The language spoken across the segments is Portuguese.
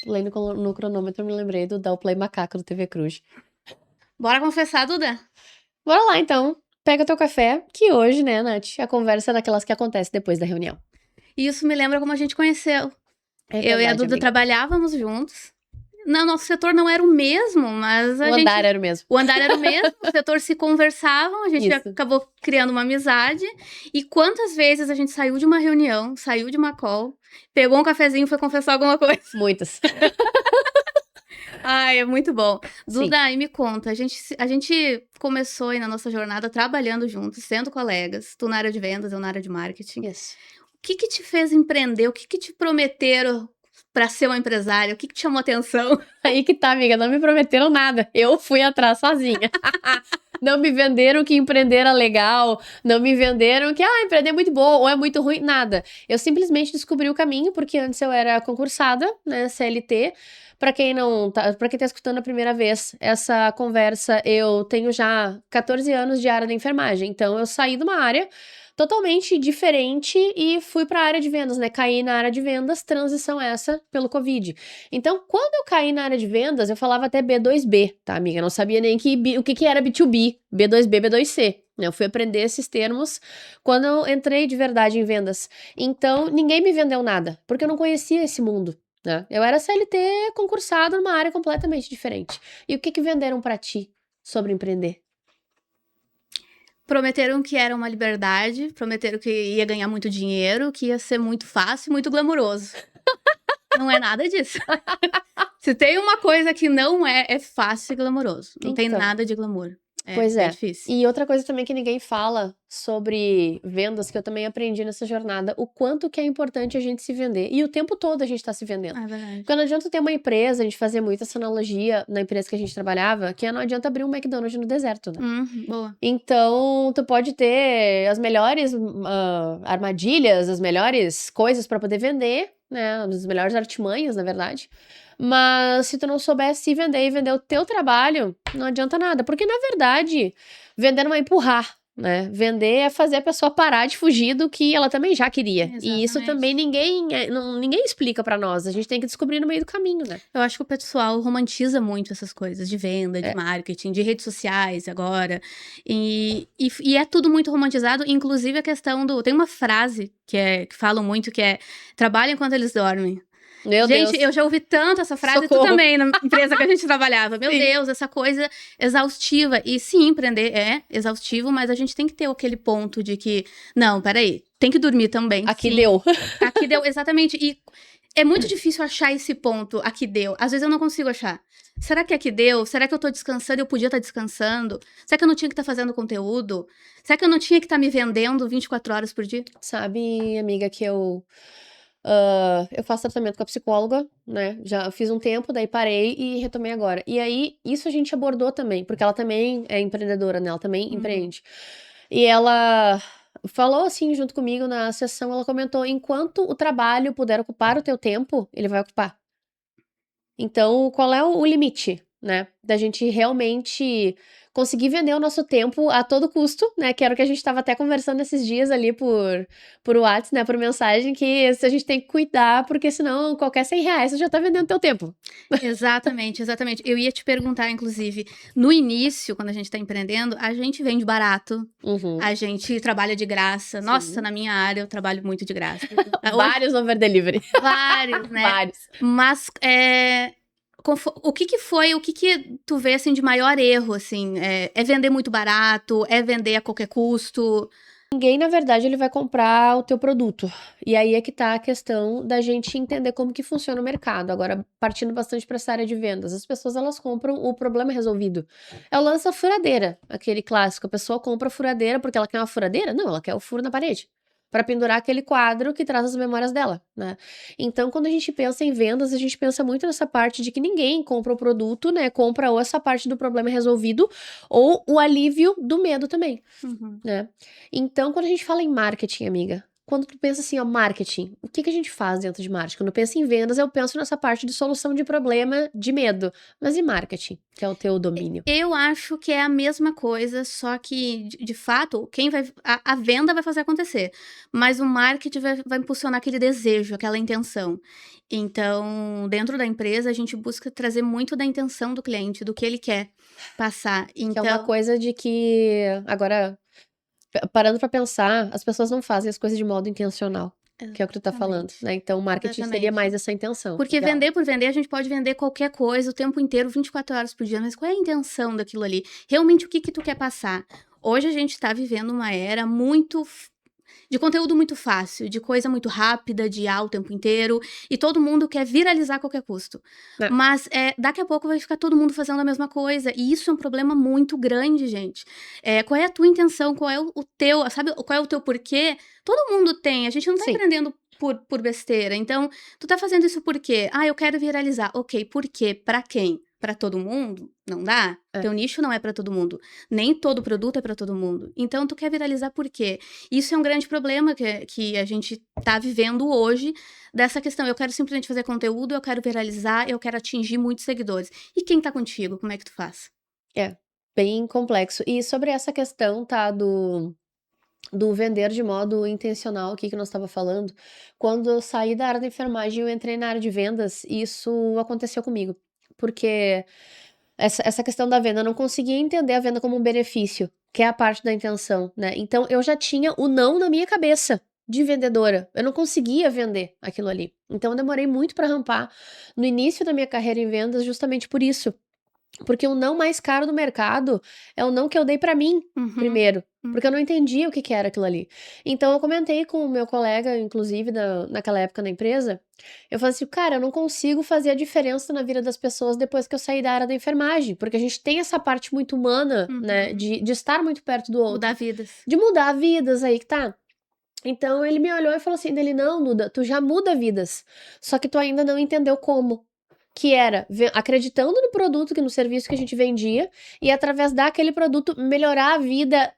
Pulei no cronômetro, me lembrei do Dar o Play Macaco do TV Cruz. Bora confessar, Duda? Bora lá, então. Pega teu café, que hoje, né, Nath, a conversa é daquelas que acontece depois da reunião. E isso me lembra como a gente conheceu. É Eu e a verdade, Duda amiga. trabalhávamos juntos. Não, nosso setor não era o mesmo, mas O andar era o mesmo. O andar era o mesmo, o setor se conversavam, a gente Isso. acabou criando uma amizade. E quantas vezes a gente saiu de uma reunião, saiu de uma call, pegou um cafezinho e foi confessar alguma coisa. Muitas. Ai, é muito bom. Sim. Duda, e me conta, a gente começou aí na nossa jornada trabalhando juntos, sendo colegas, tu na área de vendas, eu na área de marketing. Isso. O que que te fez empreender? O que que te prometeram para ser uma empresária? O que que te chamou atenção? Aí que tá, amiga, não me prometeram nada. Eu fui atrás sozinha. Não me venderam que empreender era legal, não me venderam que, empreender é muito bom ou é muito ruim, nada. Eu simplesmente descobri o caminho, porque antes eu era concursada, né, CLT. Pra quem tá escutando a primeira vez essa conversa, eu tenho já 14 anos de área da enfermagem, então eu saí de uma área totalmente diferente e fui pra área de vendas, né, caí na área de vendas, transição essa pelo Covid. Então, quando eu caí na área de vendas, eu falava até B2B, tá, amiga? Eu não sabia nem o que era B2B, B2B, B2C. Eu fui aprender esses termos quando eu entrei de verdade em vendas. Então, ninguém me vendeu nada, porque eu não conhecia esse mundo, né? Eu era CLT concursado numa área completamente diferente. E o que venderam pra ti sobre empreender? Prometeram que era uma liberdade, prometeram que ia ganhar muito dinheiro, que ia ser muito fácil e muito glamouroso. Não é nada disso. Se tem uma coisa que não é fácil e glamouroso. Não tem Então. nada de glamour. É Pois bem é. difícil. E outra coisa também que ninguém fala sobre vendas, que eu também aprendi nessa jornada, o quanto que é importante a gente se vender. E o tempo todo a gente tá se vendendo. É verdade. Porque não adianta ter uma empresa, a gente fazia muito essa analogia na empresa que a gente trabalhava, que não adianta abrir um McDonald's no deserto, né? Boa. Então, tu pode ter as melhores armadilhas, as melhores coisas pra poder vender, né? As melhores artimanhas, na verdade. Mas se tu não souber se vender e vender o teu trabalho, não adianta nada. Porque, na verdade, vender não é empurrar, né? Vender é fazer a pessoa parar de fugir do que ela também já queria. E isso Exatamente. também ninguém explica pra nós. A gente tem que descobrir no meio do caminho, né? Eu acho que o pessoal romantiza muito essas coisas de venda, de marketing, de redes sociais agora. E é tudo muito romantizado, inclusive a questão do... Tem uma frase que falam muito, que é: trabalha enquanto eles dormem. Meu Gente, Deus. eu já ouvi tanto essa frase, Socorro. tu também, na empresa que a gente trabalhava. Meu Sim. Deus, essa coisa exaustiva. E sim, empreender é exaustivo, mas a gente tem que ter aquele ponto de que, não, peraí, tem que dormir também. Aqui sim. deu. Aqui deu, exatamente. E é muito difícil achar esse ponto, aqui deu. Às vezes eu não consigo achar. Será que aqui deu? Será que eu tô descansando e eu podia estar descansando? Será que eu não tinha que estar fazendo conteúdo? Será que eu não tinha que estar me vendendo 24 horas por dia? Sabe, amiga, que eu faço tratamento com a psicóloga, né? Já fiz um tempo, daí parei e retomei agora. E aí, isso a gente abordou também, porque ela também é empreendedora, né? Ela também empreende. E ela falou assim, junto comigo na sessão, ela comentou: enquanto o trabalho puder ocupar o teu tempo, ele vai ocupar. Então, qual é o limite, né? Da gente realmente conseguir vender o nosso tempo a todo custo, né? Que era o que a gente estava até conversando esses dias ali por WhatsApp, né? Por mensagem, que a gente tem que cuidar, porque senão qualquer R$100 você já tá vendendo teu tempo. Exatamente, exatamente. Eu ia te perguntar, inclusive, no início, quando a gente tá empreendendo, a gente vende barato, a gente trabalha de graça. Sim. Nossa, na minha área eu trabalho muito de graça. Vários over delivery. Vários, né? Vários. Mas o que tu vê, assim, de maior erro, assim? É vender muito barato? É vender a qualquer custo? Ninguém, na verdade, ele vai comprar o teu produto. E aí é que tá a questão da gente entender como que funciona o mercado. Agora, partindo bastante para essa área de vendas, as pessoas, elas compram o problema resolvido. É o lance da furadeira, aquele clássico. A pessoa compra a furadeira porque ela quer uma furadeira? Não, ela quer o furo na parede, para pendurar aquele quadro que traz as memórias dela, né? Então, quando a gente pensa em vendas, a gente pensa muito nessa parte de que ninguém compra o produto, né? Compra ou essa parte do problema resolvido ou o alívio do medo também, né? Então, quando a gente fala em marketing, amiga, quando tu pensa assim, ó, marketing, o que que a gente faz dentro de marketing? Quando eu penso em vendas, eu penso nessa parte de solução de problema, de medo. Mas e marketing, que é o teu domínio? Eu acho que é a mesma coisa, só que, de fato, quem vai. A venda vai fazer acontecer. Mas o marketing vai impulsionar aquele desejo, aquela intenção. Então, dentro da empresa, a gente busca trazer muito da intenção do cliente, do que ele quer passar. Que é uma Então, coisa de que, agora, parando pra pensar, as pessoas não fazem as coisas de modo intencional, que é o que tu tá falando, exatamente. né? Então, o marketing seria Exatamente. mais essa intenção. Porque Legal. vender por vender, a gente pode vender qualquer coisa o tempo inteiro, 24 horas por dia, mas qual é a intenção daquilo ali? Realmente, o que que tu quer passar? Hoje a gente tá vivendo uma era de conteúdo muito fácil, de coisa muito rápida, de o tempo inteiro, e todo mundo quer viralizar a qualquer custo. É. Mas daqui a pouco vai ficar todo mundo fazendo a mesma coisa, e isso é um problema muito grande, gente. Qual é a tua intenção? Qual é o teu, sabe, qual é o teu porquê? Todo mundo tem, a gente não tá Sim. empreendendo por besteira. Então, tu tá fazendo isso por quê? Eu quero viralizar. Ok, por quê? Pra quem? Pra todo mundo? Não dá? Teu nicho não é pra todo mundo. Nem todo produto é pra todo mundo. Então, tu quer viralizar por quê? Isso é um grande problema que a gente tá vivendo hoje, dessa questão. Eu quero simplesmente fazer conteúdo, eu quero viralizar, eu quero atingir muitos seguidores. E quem tá contigo? Como é que tu faz? Bem complexo. E sobre essa questão, tá, do vender de modo intencional aqui que nós estava falando, quando eu saí da área da enfermagem e eu entrei na área de vendas, isso aconteceu comigo. Porque essa questão da venda, eu não conseguia entender a venda como um benefício, que é a parte da intenção, né? Então eu já tinha o não na minha cabeça de vendedora. Eu não conseguia vender aquilo ali. Então eu demorei muito para rampar no início da minha carreira em vendas justamente por isso. Porque o não mais caro do mercado é o não que eu dei pra mim Uhum. primeiro. Porque eu não entendia o que que era aquilo ali. Então eu comentei com o meu colega, inclusive naquela época na empresa, eu falei assim, cara, eu não consigo fazer a diferença na vida das pessoas depois que eu saí da área da enfermagem. Porque a gente tem essa parte muito humana, né, Uhum. de estar muito perto do outro. Mudar vidas. De mudar vidas aí que tá. Então ele me olhou e falou assim, dele, não, Nuda, tu já muda vidas. Só que tu ainda não entendeu como. Que era acreditando no produto, no serviço que a gente vendia, e através daquele produto melhorar a vida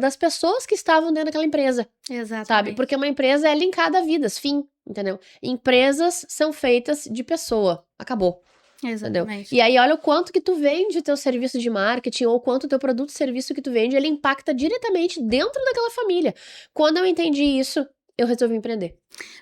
das pessoas que estavam dentro daquela empresa, Exatamente. sabe? Porque uma empresa é linkada a vidas, fim, entendeu? Empresas são feitas de pessoa, acabou, entendeu? Exatamente. E aí olha o quanto que tu vende o teu serviço de marketing, ou quanto o teu produto, serviço que tu vende, ele impacta diretamente dentro daquela família. Quando eu entendi isso, eu resolvi empreender.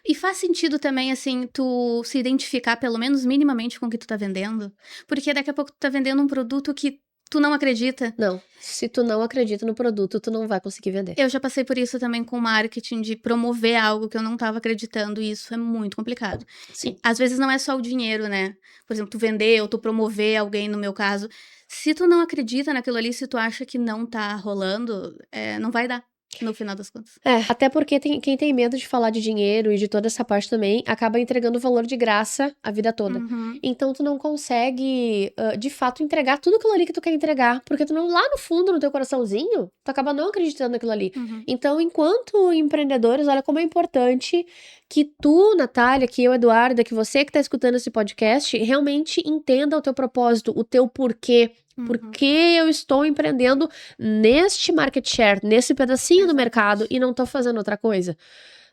E faz sentido também, assim, tu se identificar pelo menos minimamente com o que tu tá vendendo? Porque daqui a pouco tu tá vendendo um produto que tu não acredita. Não, se tu não acredita no produto, tu não vai conseguir vender. Eu já passei por isso também com marketing, de promover algo que eu não tava acreditando, e isso é muito complicado. Sim. E, às vezes não é só o dinheiro, né? Por exemplo, tu vender ou tu promover alguém, no meu caso. Se tu não acredita naquilo ali, se tu acha que não tá rolando, não vai dar. No final das contas. Até porque quem tem medo de falar de dinheiro e de toda essa parte também, acaba entregando valor de graça a vida toda. Uhum. Então tu não consegue, de fato, entregar tudo aquilo ali que tu quer entregar, porque tu não, lá no fundo, no teu coraçãozinho, tu acaba não acreditando naquilo ali. Uhum. Então, enquanto empreendedores, olha como é importante que tu, Natália, que eu, Eduarda, que você que tá escutando esse podcast, realmente entenda o teu propósito, o teu porquê. Por que eu estou empreendendo neste market share, nesse pedacinho do mercado e não tô fazendo outra coisa,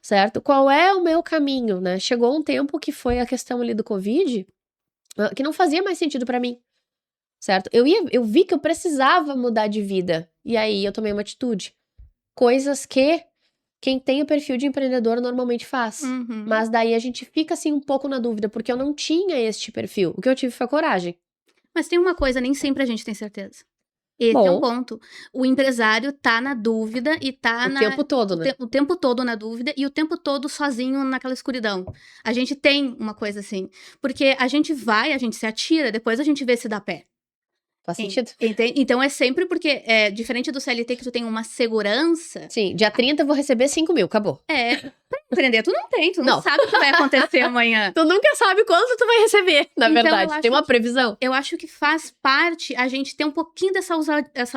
certo? Qual é o meu caminho, né? Chegou um tempo que foi a questão ali do Covid, que não fazia mais sentido pra mim, certo? Eu vi que eu precisava mudar de vida e aí eu tomei uma atitude. Coisas que quem tem o perfil de empreendedor normalmente faz. Uhum. Mas daí a gente fica assim um pouco na dúvida, porque eu não tinha este perfil. O que eu tive foi coragem. Mas tem uma coisa, nem sempre a gente tem certeza. Esse é um ponto. O empresário tá na dúvida e tá o tempo todo, né? o tempo todo na dúvida e o tempo todo sozinho naquela escuridão. A gente tem uma coisa assim. Porque a gente se atira, depois a gente vê se dá pé. Faz sentido. Então é sempre porque, diferente do CLT que tu tem uma segurança... Sim, dia 30 eu vou receber 5 mil, acabou. Pra empreender tu não tem, tu não sabe o que vai acontecer amanhã. Tu nunca sabe quanto tu vai receber, na Então, verdade. Tem uma previsão. Eu acho que faz parte a gente ter um pouquinho dessa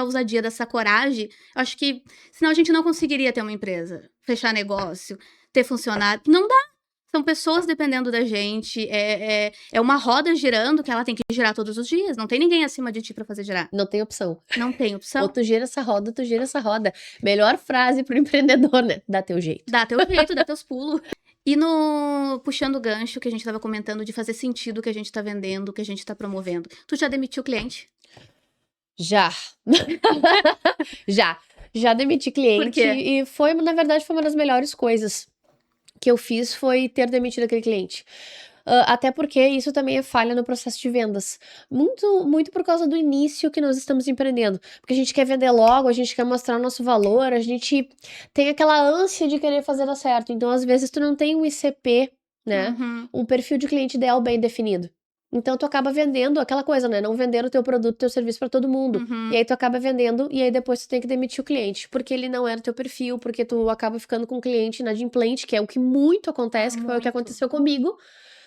ousadia, dessa coragem. Eu acho que, senão a gente não conseguiria ter uma empresa, fechar negócio, ter funcionário. Não dá. São pessoas dependendo da gente, é uma roda girando que ela tem que girar todos os dias. Não tem ninguém acima de ti pra fazer girar. Não tem opção. Não tem Ou opção. tu gira essa roda, tu gira essa roda. Melhor frase pro empreendedor, né? Dá teu jeito. Dá teu jeito, dá teus pulos. E no puxando o gancho que a gente tava comentando de fazer sentido o que a gente tá vendendo, o que a gente tá promovendo. Tu já demitiu o cliente? Já. Já demiti cliente. Por quê? E foi, na verdade, foi uma das melhores coisas que eu fiz foi ter demitido aquele cliente. Até porque isso também é falha no processo de vendas. Muito, muito por causa do início que nós estamos empreendendo. Porque a gente quer vender logo, a gente quer mostrar o nosso valor, a gente tem aquela ânsia de querer fazer dar certo. Então, às vezes, tu não tem um ICP, né? Uhum. Um perfil de cliente ideal bem definido. Então, tu acaba vendendo aquela coisa, né? Não vender o teu produto, teu serviço pra todo mundo. Uhum. E aí, tu acaba vendendo e aí depois tu tem que demitir o cliente. Porque ele não era o teu perfil, porque tu acaba ficando com um cliente inadimplente, que é o que muito acontece, que foi o que Muito. aconteceu comigo,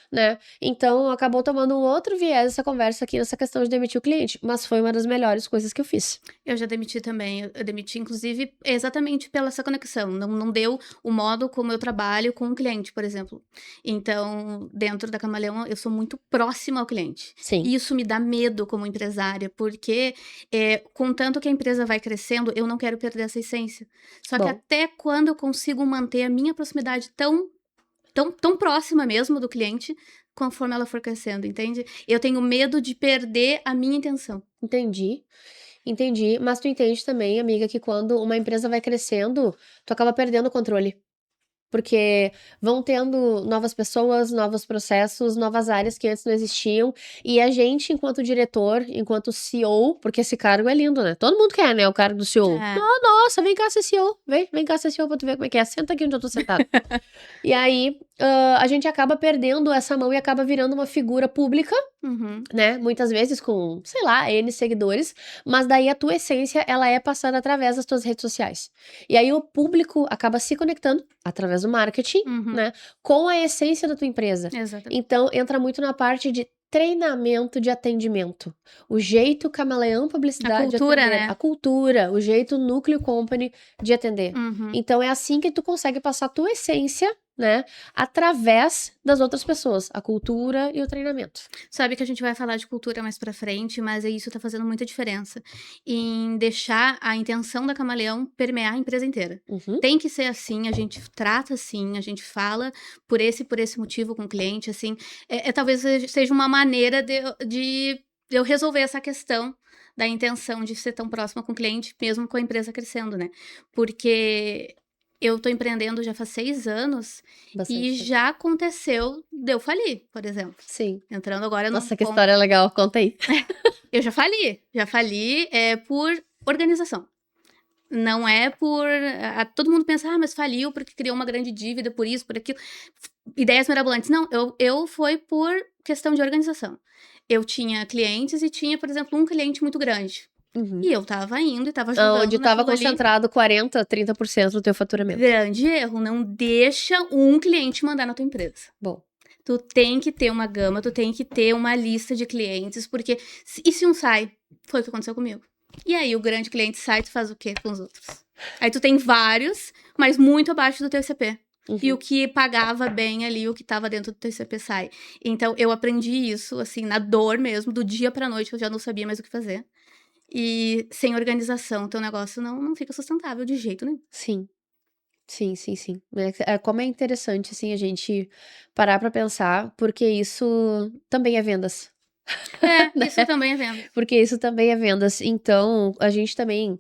né? Então, acabou tomando um outro viés essa conversa aqui nessa questão de demitir o cliente. Mas foi uma das melhores coisas que eu fiz. Eu já demiti também. Eu demiti, inclusive, exatamente pela essa conexão. Não deu o modo como eu trabalho com o cliente, por exemplo. Então, dentro da Camaleão, eu sou muito próxima ao cliente. Sim. E isso me dá medo como empresária, porque contanto que a empresa vai crescendo, eu não quero perder essa essência. Só que Bom. até quando eu consigo manter a minha proximidade tão próxima mesmo do cliente, conforme ela for crescendo, entende? Eu tenho medo de perder a minha intenção. Entendi. Mas tu entende também, amiga, que quando uma empresa vai crescendo, tu acaba perdendo o controle. Porque vão tendo novas pessoas, novos processos, novas áreas que antes não existiam. E a gente, enquanto diretor, enquanto CEO, porque esse cargo é lindo, né? Todo mundo quer, né? O cargo do CEO. É. Nossa, vem cá ser CEO. Vem cá ser CEO pra tu ver como é que é. Senta aqui onde eu tô sentado. E aí, a gente acaba perdendo essa mão e acaba virando uma figura pública, Uhum. né? Muitas vezes com, sei lá, N seguidores, mas daí a tua essência, ela é passada através das tuas redes sociais. E aí o público acaba se conectando através do marketing, Uhum. né? Com a essência da tua empresa. Exatamente. Então, entra muito na parte de treinamento de atendimento. O jeito Camaleão Publicidade de cultura, atender. né? A cultura, o jeito Núcleo Company de atender. Uhum. Então, é assim que tu consegue passar a tua essência, né? Através das outras pessoas. A cultura e o treinamento. Sabe que a gente vai falar de cultura mais pra frente, mas isso tá fazendo muita diferença em deixar a intenção da Camaleão permear a empresa inteira. Uhum. Tem que ser assim, a gente trata assim, a gente fala por esse motivo com o cliente, assim. Talvez seja uma maneira de eu resolver essa questão da intenção de ser tão próxima com o cliente, mesmo com a empresa crescendo, né? Porque eu tô empreendendo já faz 6 anos Bastante e tempo. já aconteceu de eu falir, por exemplo. Sim. Entrando agora num Nossa, que ponto. história legal. Conta aí. Eu já fali por organização. Não é por. Todo mundo pensa, mas faliu porque criou uma grande dívida, por isso, por aquilo. Ideias mirabolantes. Não, eu foi por questão de organização. Eu tinha clientes e tinha, por exemplo, um cliente muito grande. Uhum. E eu tava indo e tava jogando Onde tava naquilo ali. concentrado 40, 30% do teu faturamento. Grande erro. Não deixa um cliente mandar na tua empresa. Bom. Tu tem que ter uma gama, tu tem que ter uma lista de clientes, porque... E se um sai? Foi o que aconteceu comigo. E aí, o grande cliente sai, tu faz o quê com os outros? Aí tu tem vários, mas muito abaixo do teu ICP. Uhum. E o que pagava bem ali, o que tava dentro do teu ICP sai. Então, eu aprendi isso, assim, na dor mesmo, do dia pra noite, eu já não sabia mais o que fazer. E sem organização, teu negócio não fica sustentável de jeito nenhum. Sim. Sim. Como é interessante, assim, a gente parar pra pensar, porque isso também é vendas. Isso também é venda. Porque isso também é vendas. Então, a gente também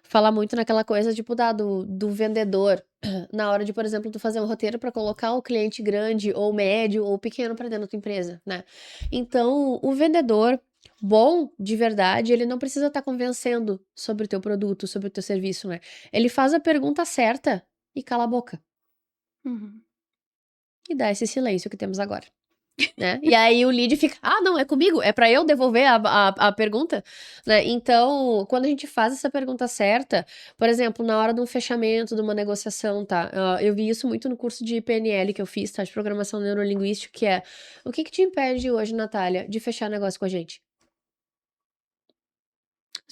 fala muito naquela coisa, tipo, do vendedor. Na hora de, por exemplo, tu fazer um roteiro pra colocar o cliente grande, ou médio, ou pequeno pra dentro da tua empresa, né? Então, o vendedor bom, de verdade, ele não precisa estar convencendo sobre o teu produto, sobre o teu serviço, né? Ele faz a pergunta certa e cala a boca. Uhum. E dá esse silêncio que temos agora. Né? E aí o lead fica, não, é comigo, é pra eu devolver a pergunta, né? Então, quando a gente faz essa pergunta certa, por exemplo, na hora de um fechamento, de uma negociação, tá? Eu vi isso muito no curso de PNL que eu fiz, tá? De Programação Neurolinguística, que é, o que te impede hoje, Natália, de fechar negócio com a gente?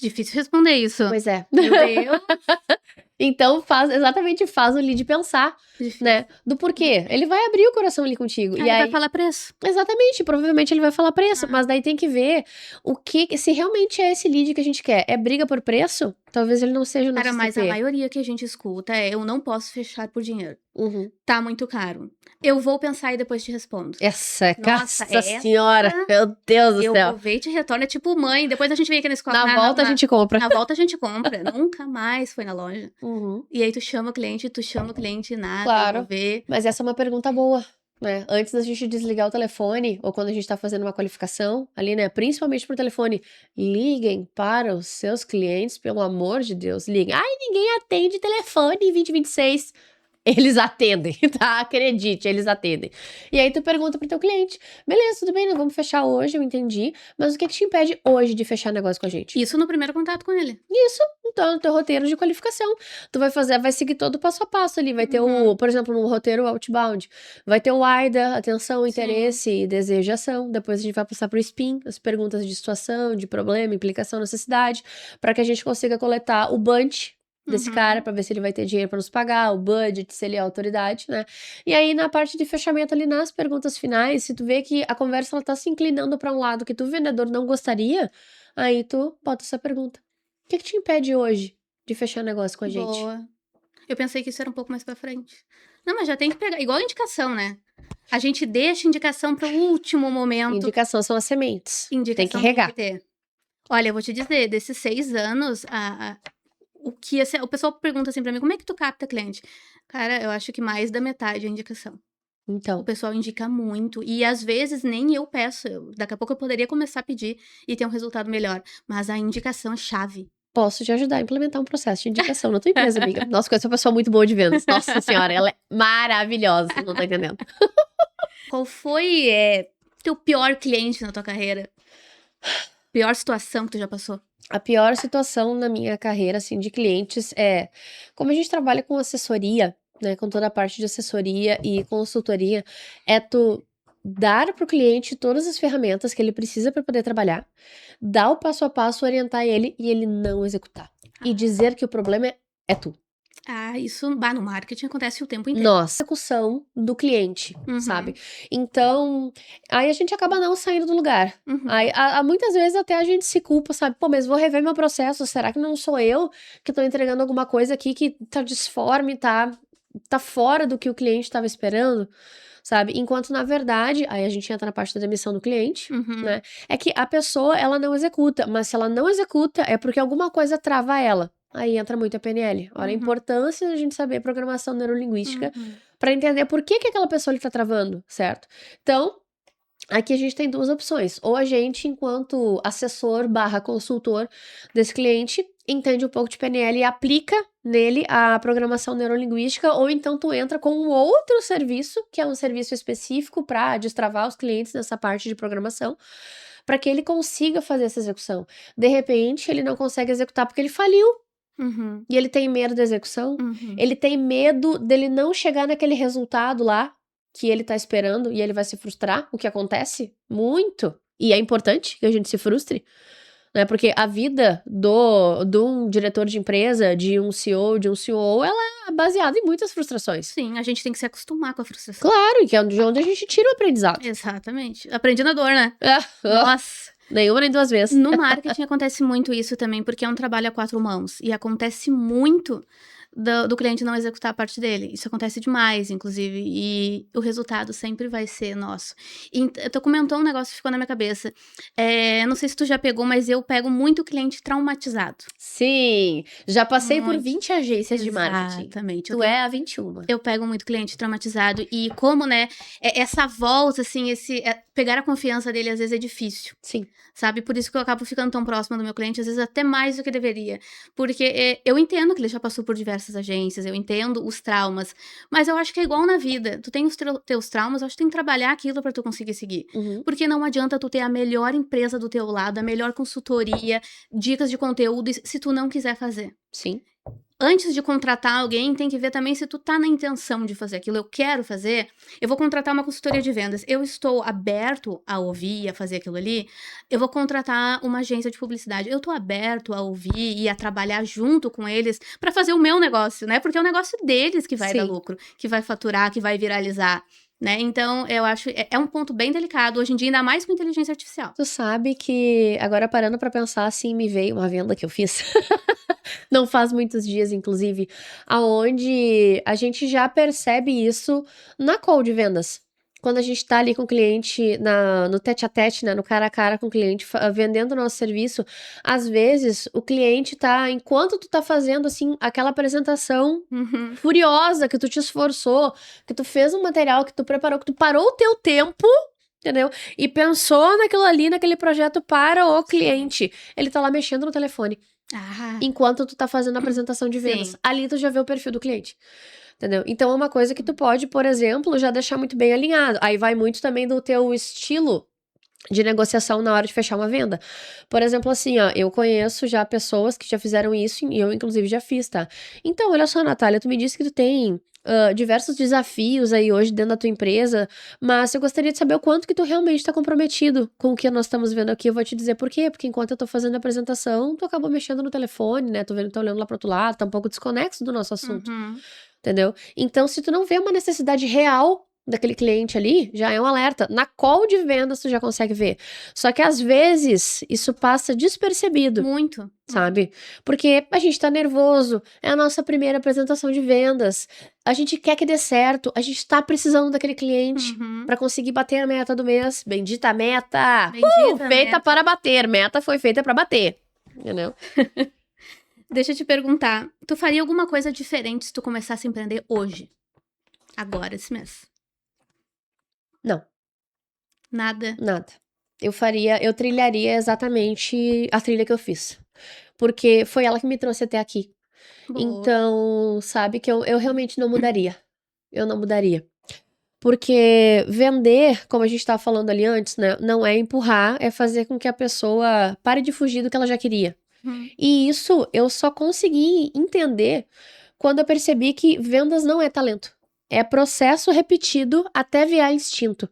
Difícil responder isso. Pois é. Meu Deus. Então, exatamente faz o lead pensar, Difícil. né? Do porquê. Ele vai abrir o coração ali contigo. Aí E ele aí, vai falar preço. exatamente, provavelmente ele vai falar preço, Ah. mas daí tem que ver se realmente é esse lead que a gente quer. É briga por preço? Talvez ele não seja o nosso Cara, mas a CP. maioria que a gente escuta é: eu não posso fechar por dinheiro. Uhum. Tá muito caro. Eu vou pensar e depois te respondo. Nossa, Nossa, senhora, meu Deus do Eu céu. vou ver e te retorno. É tipo mãe. Depois a gente vem aqui na escola. Na volta a gente compra. Na volta a gente compra. Nunca mais foi na loja. Uhum. E aí tu chama o cliente e nada. Claro. Eu vou ver. Mas essa é uma pergunta boa, né? Antes da gente desligar o telefone, ou quando a gente tá fazendo uma qualificação ali, né? Principalmente por telefone, liguem para os seus clientes, pelo amor de Deus, liguem. Ai, ninguém atende telefone em 2026. Eles atendem, tá? Acredite, eles atendem. E aí tu pergunta pro teu cliente, beleza, tudo bem, nós vamos fechar hoje, eu entendi, mas o que te impede hoje de fechar negócio com a gente? Isso no primeiro contato com ele. Isso, então, no teu roteiro de qualificação. Tu vai seguir todo o passo a passo ali. Vai ter por exemplo, no roteiro outbound, vai ter o AIDA, atenção, interesse, desejo e ação. Depois a gente vai passar pro SPIN, as perguntas de situação, de problema, implicação, necessidade, para que a gente consiga coletar o bunch desse cara, pra ver se ele vai ter dinheiro pra nos pagar, o budget, se ele é autoridade, né? E aí, na parte de fechamento ali, nas perguntas finais, se tu vê que a conversa, ela tá se inclinando pra um lado que tu, vendedor, não gostaria, aí tu bota essa pergunta. O que te impede hoje de fechar negócio com a gente? Boa. Eu pensei que isso era um pouco mais pra frente. Não, mas já tem que pegar. Igual indicação, né? A gente deixa indicação pro último momento. Indicação são as sementes. Indicação tem que regar. ter. Olha, eu vou te dizer, desses 6 anos, o pessoal pergunta assim pra mim, como é que tu capta cliente? Cara, eu acho que mais da metade é indicação. O Então, pessoal indica muito. E às vezes nem eu peço. Daqui a pouco eu poderia começar a pedir e ter um resultado melhor. Mas a indicação é chave. posso te ajudar a implementar um processo de indicação na tua empresa, amiga. Nossa, conheço uma pessoa muito boa de vendas. Nossa senhora, ela é maravilhosa, não tá entendendo. Qual foi teu pior cliente na tua carreira? Pior situação que tu já passou? A pior situação na minha carreira, assim, de clientes é... Como a gente trabalha com assessoria, né, com toda a parte de assessoria e consultoria, é tu dar pro cliente todas as ferramentas que ele precisa para poder trabalhar, dar o passo a passo, orientar ele e ele não executar. E dizer que o problema é tu. Isso no marketing acontece o tempo inteiro. Nossa, execução do cliente, sabe? Então, aí a gente acaba não saindo do lugar. Aí, muitas vezes até a gente se culpa, sabe? Pô, mas vou rever meu processo, será que não sou eu que tô entregando alguma coisa aqui que tá disforme, tá fora do que o cliente estava esperando? Sabe? Enquanto, na verdade, aí a gente entra na parte da demissão do cliente, né? É que a pessoa, ela não executa, mas se ela não executa, é porque alguma coisa trava ela. Aí entra muito a PNL. Olha a importância da gente saber programação neurolinguística para entender por que aquela pessoa está travando, certo? Então, aqui a gente tem duas opções. Ou a gente, enquanto assessor / consultor desse cliente, entende um pouco de PNL e aplica nele a programação neurolinguística, ou então tu entra com um outro serviço, que é um serviço específico para destravar os clientes nessa parte de programação, para que ele consiga fazer essa execução. De repente, ele não consegue executar porque ele faliu. E ele tem medo da execução, ele tem medo dele não chegar naquele resultado lá que ele tá esperando e ele vai se frustrar, o que acontece muito, e é importante que a gente se frustre, né, porque a vida de um diretor de empresa, de um CEO, ela é baseada em muitas frustrações. Sim, a gente tem que se acostumar com a frustração. Claro, e que é de onde a gente tira o aprendizado. Exatamente. Aprendi na dor, né? Nossa. Nenhuma nem duas vezes. No marketing acontece muito isso também, porque é um trabalho a 4 mãos. E acontece muito do cliente não executar a parte dele. Isso acontece demais, inclusive. E o resultado sempre vai ser nosso. E tu comentou um negócio que ficou na minha cabeça. Não sei se tu já pegou, mas eu pego muito cliente traumatizado. Sim, já passei por 20 agências de marketing. Exatamente. Tu é a 21. Eu pego muito cliente traumatizado. E como, né, essa volta, assim, pegar a confiança dele às vezes é difícil. Sim. Sabe? Por isso que eu acabo ficando tão próxima do meu cliente, às vezes até mais do que deveria. Porque eu entendo que ele já passou por diversas agências, eu entendo os traumas, mas eu acho que é igual na vida. Tu tem os teus traumas, eu acho que tem que trabalhar aquilo pra tu conseguir seguir. Porque não adianta tu ter a melhor empresa do teu lado, a melhor consultoria, dicas de conteúdo, se tu não quiser fazer. Sim. antes de contratar alguém, tem que ver também se tu tá na intenção de fazer aquilo. Eu quero fazer, eu vou contratar uma consultoria de vendas. Eu estou aberto a ouvir e a fazer aquilo ali. Eu vou contratar uma agência de publicidade. Eu tô aberto a ouvir e a trabalhar junto com eles pra fazer o meu negócio, né? Porque é o negócio deles que vai dar Sim. lucro, que vai faturar, que vai viralizar, né? Então, eu acho é um ponto bem delicado hoje em dia, ainda mais com inteligência artificial. Tu sabe que, agora parando pra pensar assim, me veio uma venda que eu fiz. Não faz muitos dias, inclusive, aonde a gente já percebe isso na call de vendas. Quando a gente tá ali com o cliente no tete a tete, né, no cara a cara com o cliente, vendendo o nosso serviço, às vezes o cliente tá, enquanto tu tá fazendo, assim, aquela apresentação Uhum. furiosa, que tu te esforçou, que tu fez um material, que tu preparou, que tu parou o teu tempo, entendeu? E pensou naquilo ali, naquele projeto para o cliente. Ele tá lá mexendo no telefone Ah, enquanto tu tá fazendo a apresentação de vendas. sim. Ali tu já vê o perfil do cliente, entendeu? Então é uma coisa que tu pode, por exemplo, já deixar muito bem alinhado. Aí vai muito também do teu estilo de negociação na hora de fechar uma venda. Por exemplo, assim, ó, eu conheço já pessoas que já fizeram isso e eu, inclusive, já fiz, tá? Então, olha só, Natália, tu me disse que tu tem diversos desafios aí hoje dentro da tua empresa, mas eu gostaria de saber o quanto que tu realmente tá comprometido com o que nós estamos vendo aqui. Eu vou te dizer por quê, porque enquanto eu tô fazendo a apresentação, tu acabou mexendo no telefone, né? Tô vendo que tá olhando lá pro outro lado, tá um pouco desconexo do nosso assunto, Uhum. entendeu? Então, se tu não vê uma necessidade real daquele cliente ali, já é um alerta. Na call de vendas tu já consegue ver. Só que às vezes isso passa despercebido, Muito. sabe? Porque a gente tá nervoso, é a nossa primeira apresentação de vendas. A gente quer que dê certo, a gente tá precisando daquele cliente Uhum. pra conseguir bater a meta do mês. Bendita meta! Bendita Feita meta. para bater, meta foi feita pra bater. Entendeu? Deixa eu te perguntar, tu faria alguma coisa diferente se tu começasse a empreender hoje? Agora, esse mês? Não. Nada? Nada. Eu trilharia exatamente a trilha que eu fiz. Porque foi ela que me trouxe até aqui. Boa. Então, sabe que eu realmente não mudaria. Eu não mudaria. Porque vender, como a gente estava falando ali antes, né? Não é empurrar, é fazer com que a pessoa pare de fugir do que ela já queria. Uhum. E isso eu só consegui entender quando eu percebi que vendas não é talento. É processo repetido até virar instinto.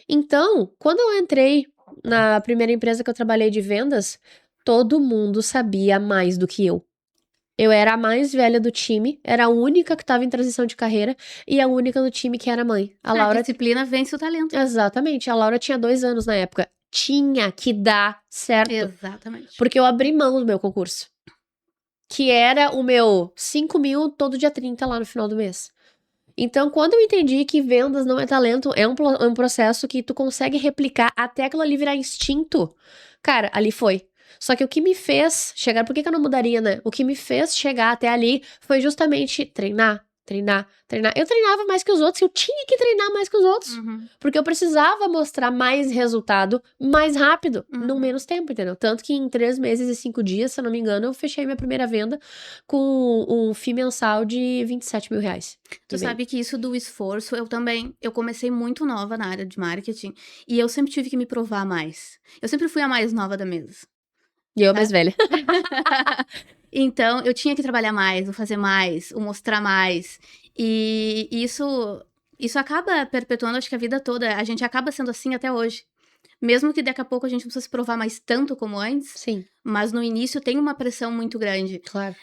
Então, quando eu entrei na primeira empresa que eu trabalhei de vendas, todo mundo sabia mais do que eu. Eu era a mais velha do time, era a única que estava em transição de carreira e a única do time que era mãe. A A Laura. disciplina vence o talento. Exatamente, a Laura tinha 2 anos na época. Tinha que dar certo. Exatamente. Porque eu abri mão do meu concurso. Que era o meu 5 mil todo dia 30 lá no final do mês. Então, quando eu entendi que vendas não é talento, é um processo que tu consegue replicar até aquilo ali virar instinto, cara, ali foi. Só que o que me fez chegar, por que que eu não mudaria, né? O que me fez chegar até ali foi justamente treinar, treinar, treinar. Eu treinava mais que os outros, eu tinha que treinar mais que os outros. Uhum. Porque eu precisava mostrar mais resultado mais rápido, Uhum. num menos tempo, entendeu? Tanto que em 3 meses e 5 dias, se eu não me engano, eu fechei minha primeira venda com um FII mensal de 27 mil reais. Tu e meio. sabe que isso do esforço, eu comecei muito nova na área de marketing e eu sempre tive que me provar mais. Eu sempre fui a mais nova da mesa. E eu, a mais velha. Então, eu tinha que trabalhar mais, o fazer mais, o mostrar mais. E isso acaba perpetuando, acho que a vida toda. A gente acaba sendo assim até hoje. Mesmo que daqui a pouco a gente não precisa se provar mais tanto como antes, Sim, mas no início tem uma pressão muito grande. claro.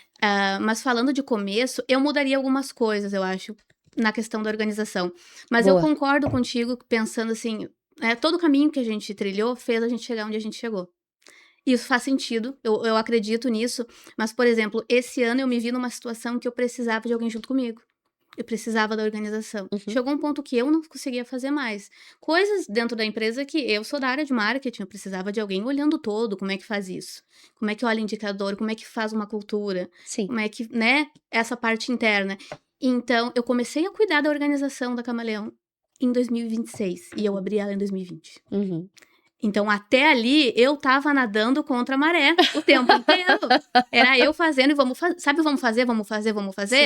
Mas falando de começo, eu mudaria algumas coisas, eu acho, na questão da organização. Mas eu Boa. concordo contigo, pensando assim, todo o caminho que a gente trilhou fez a gente chegar onde a gente chegou. Isso faz sentido, eu acredito nisso, mas, por exemplo, esse ano eu me vi numa situação que eu precisava de alguém junto comigo. Eu precisava da organização. Uhum. Chegou um ponto que eu não conseguia fazer mais. Coisas dentro da empresa que eu sou da área de marketing, eu precisava de alguém olhando todo, como é que faz isso? Como é que olha indicador? Como é que faz uma cultura? Sim. Como é que, né, essa parte interna. Então, eu comecei a cuidar da organização da Camaleão em 2026 e eu abri ela em 2020. Uhum. Então, até ali, eu tava nadando contra a maré o tempo inteiro. Era eu fazendo e vamos fazer. Sabe, vamos fazer?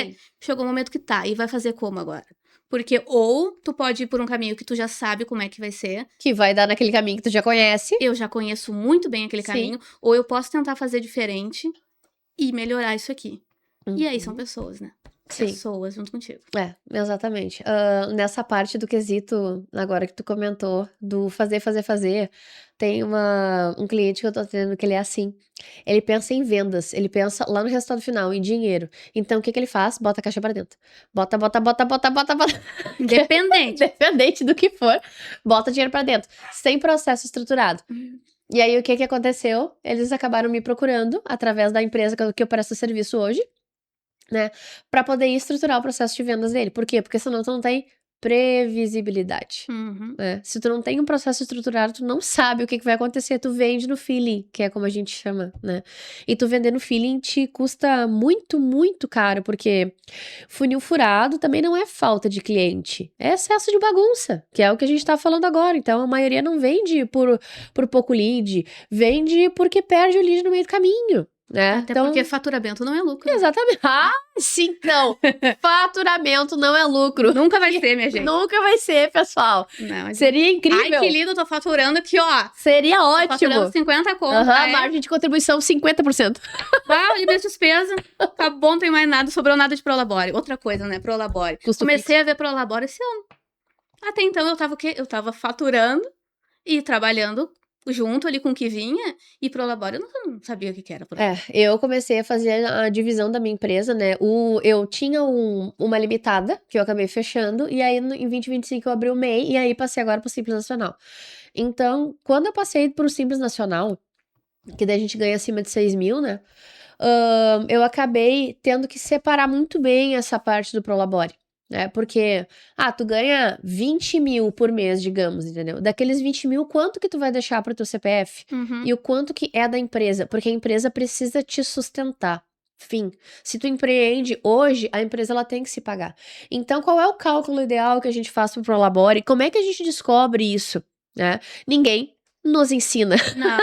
Sim. Chegou o momento que tá. E vai fazer como agora? Porque ou tu pode ir por um caminho que tu já sabe como é que vai ser. Que vai dar naquele caminho que tu já conhece. Eu já conheço muito bem aquele Sim. caminho. Ou eu posso tentar fazer diferente e melhorar isso aqui. E aí são pessoas, né? Sim. Pessoas junto contigo. Exatamente. Nessa parte do quesito, agora que tu comentou, do fazer, tem um cliente que eu tô tendo que ele é assim. Ele pensa em vendas, ele pensa lá no resultado final, em dinheiro. Então, o que que ele faz? Bota a caixa pra dentro. Bota. Independente. Independente do que for, bota dinheiro pra dentro. Sem processo estruturado. E aí, o que que aconteceu? Eles acabaram me procurando, através da empresa que eu presto serviço hoje, né, pra poder estruturar o processo de vendas dele. Por quê? Porque senão tu não tem previsibilidade, né? Se tu não tem um processo estruturado, tu não sabe o que que vai acontecer, tu vende no feeling, que é como a gente chama, né? E tu vender no feeling te custa muito, muito caro, porque funil furado também não é falta de cliente, é excesso de bagunça, que é o que a gente tá falando agora. Então, a maioria não vende por pouco lead, vende porque perde o lead no meio do caminho. Né? Até então, porque faturamento não é lucro. Exatamente. Ah, sim, não. Faturamento não é lucro. Nunca vai ser, minha gente. Nunca vai ser, pessoal. Não, Seria incrível. Ai, que lindo, eu tô faturando aqui, ó. Seria Tô ótimo. faturando 50 contas. Margem de contribuição 50%. Olha minha despesa. Tá bom, não tem mais nada, sobrou nada de Prolabore. Outra coisa, né? Prolabore. Comecei a ver Prolabore esse ano. Até então eu tava o quê? Eu tava faturando e trabalhando junto ali com o que vinha, e Prolabore eu não sabia o que era. Eu comecei a fazer a divisão da minha empresa, né? Eu tinha uma limitada, que eu acabei fechando, e aí em 2025 eu abri o MEI, e aí passei agora pro Simples Nacional. Então, quando eu passei pro Simples Nacional, que daí a gente ganha acima de 6 mil, né? Eu acabei tendo que separar muito bem essa parte do Prolabore. Porque, tu ganha 20 mil por mês, digamos, entendeu? Daqueles 20 mil, quanto que tu vai deixar pro teu CPF? E o quanto que é da empresa? Porque a empresa precisa te sustentar. Fim. Se tu empreende hoje, a empresa ela tem que se pagar. Então, qual é o cálculo ideal que a gente faz pro Prolabore? Como é que a gente descobre isso? Né? Ninguém nos ensina. Não.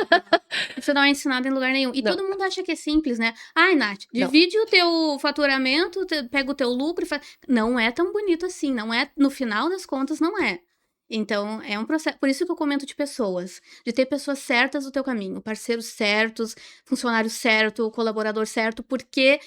Isso não é ensinado em lugar nenhum. E todo mundo acha que é simples, né? Ai, Nath, divide o teu faturamento, pega o teu lucro e faz... Não é tão bonito assim, não é... No final das contas, não é. Então, é um processo... Por isso que eu comento de pessoas. De ter pessoas certas no teu caminho. Parceiros certos, funcionário certo, colaborador certo. Porque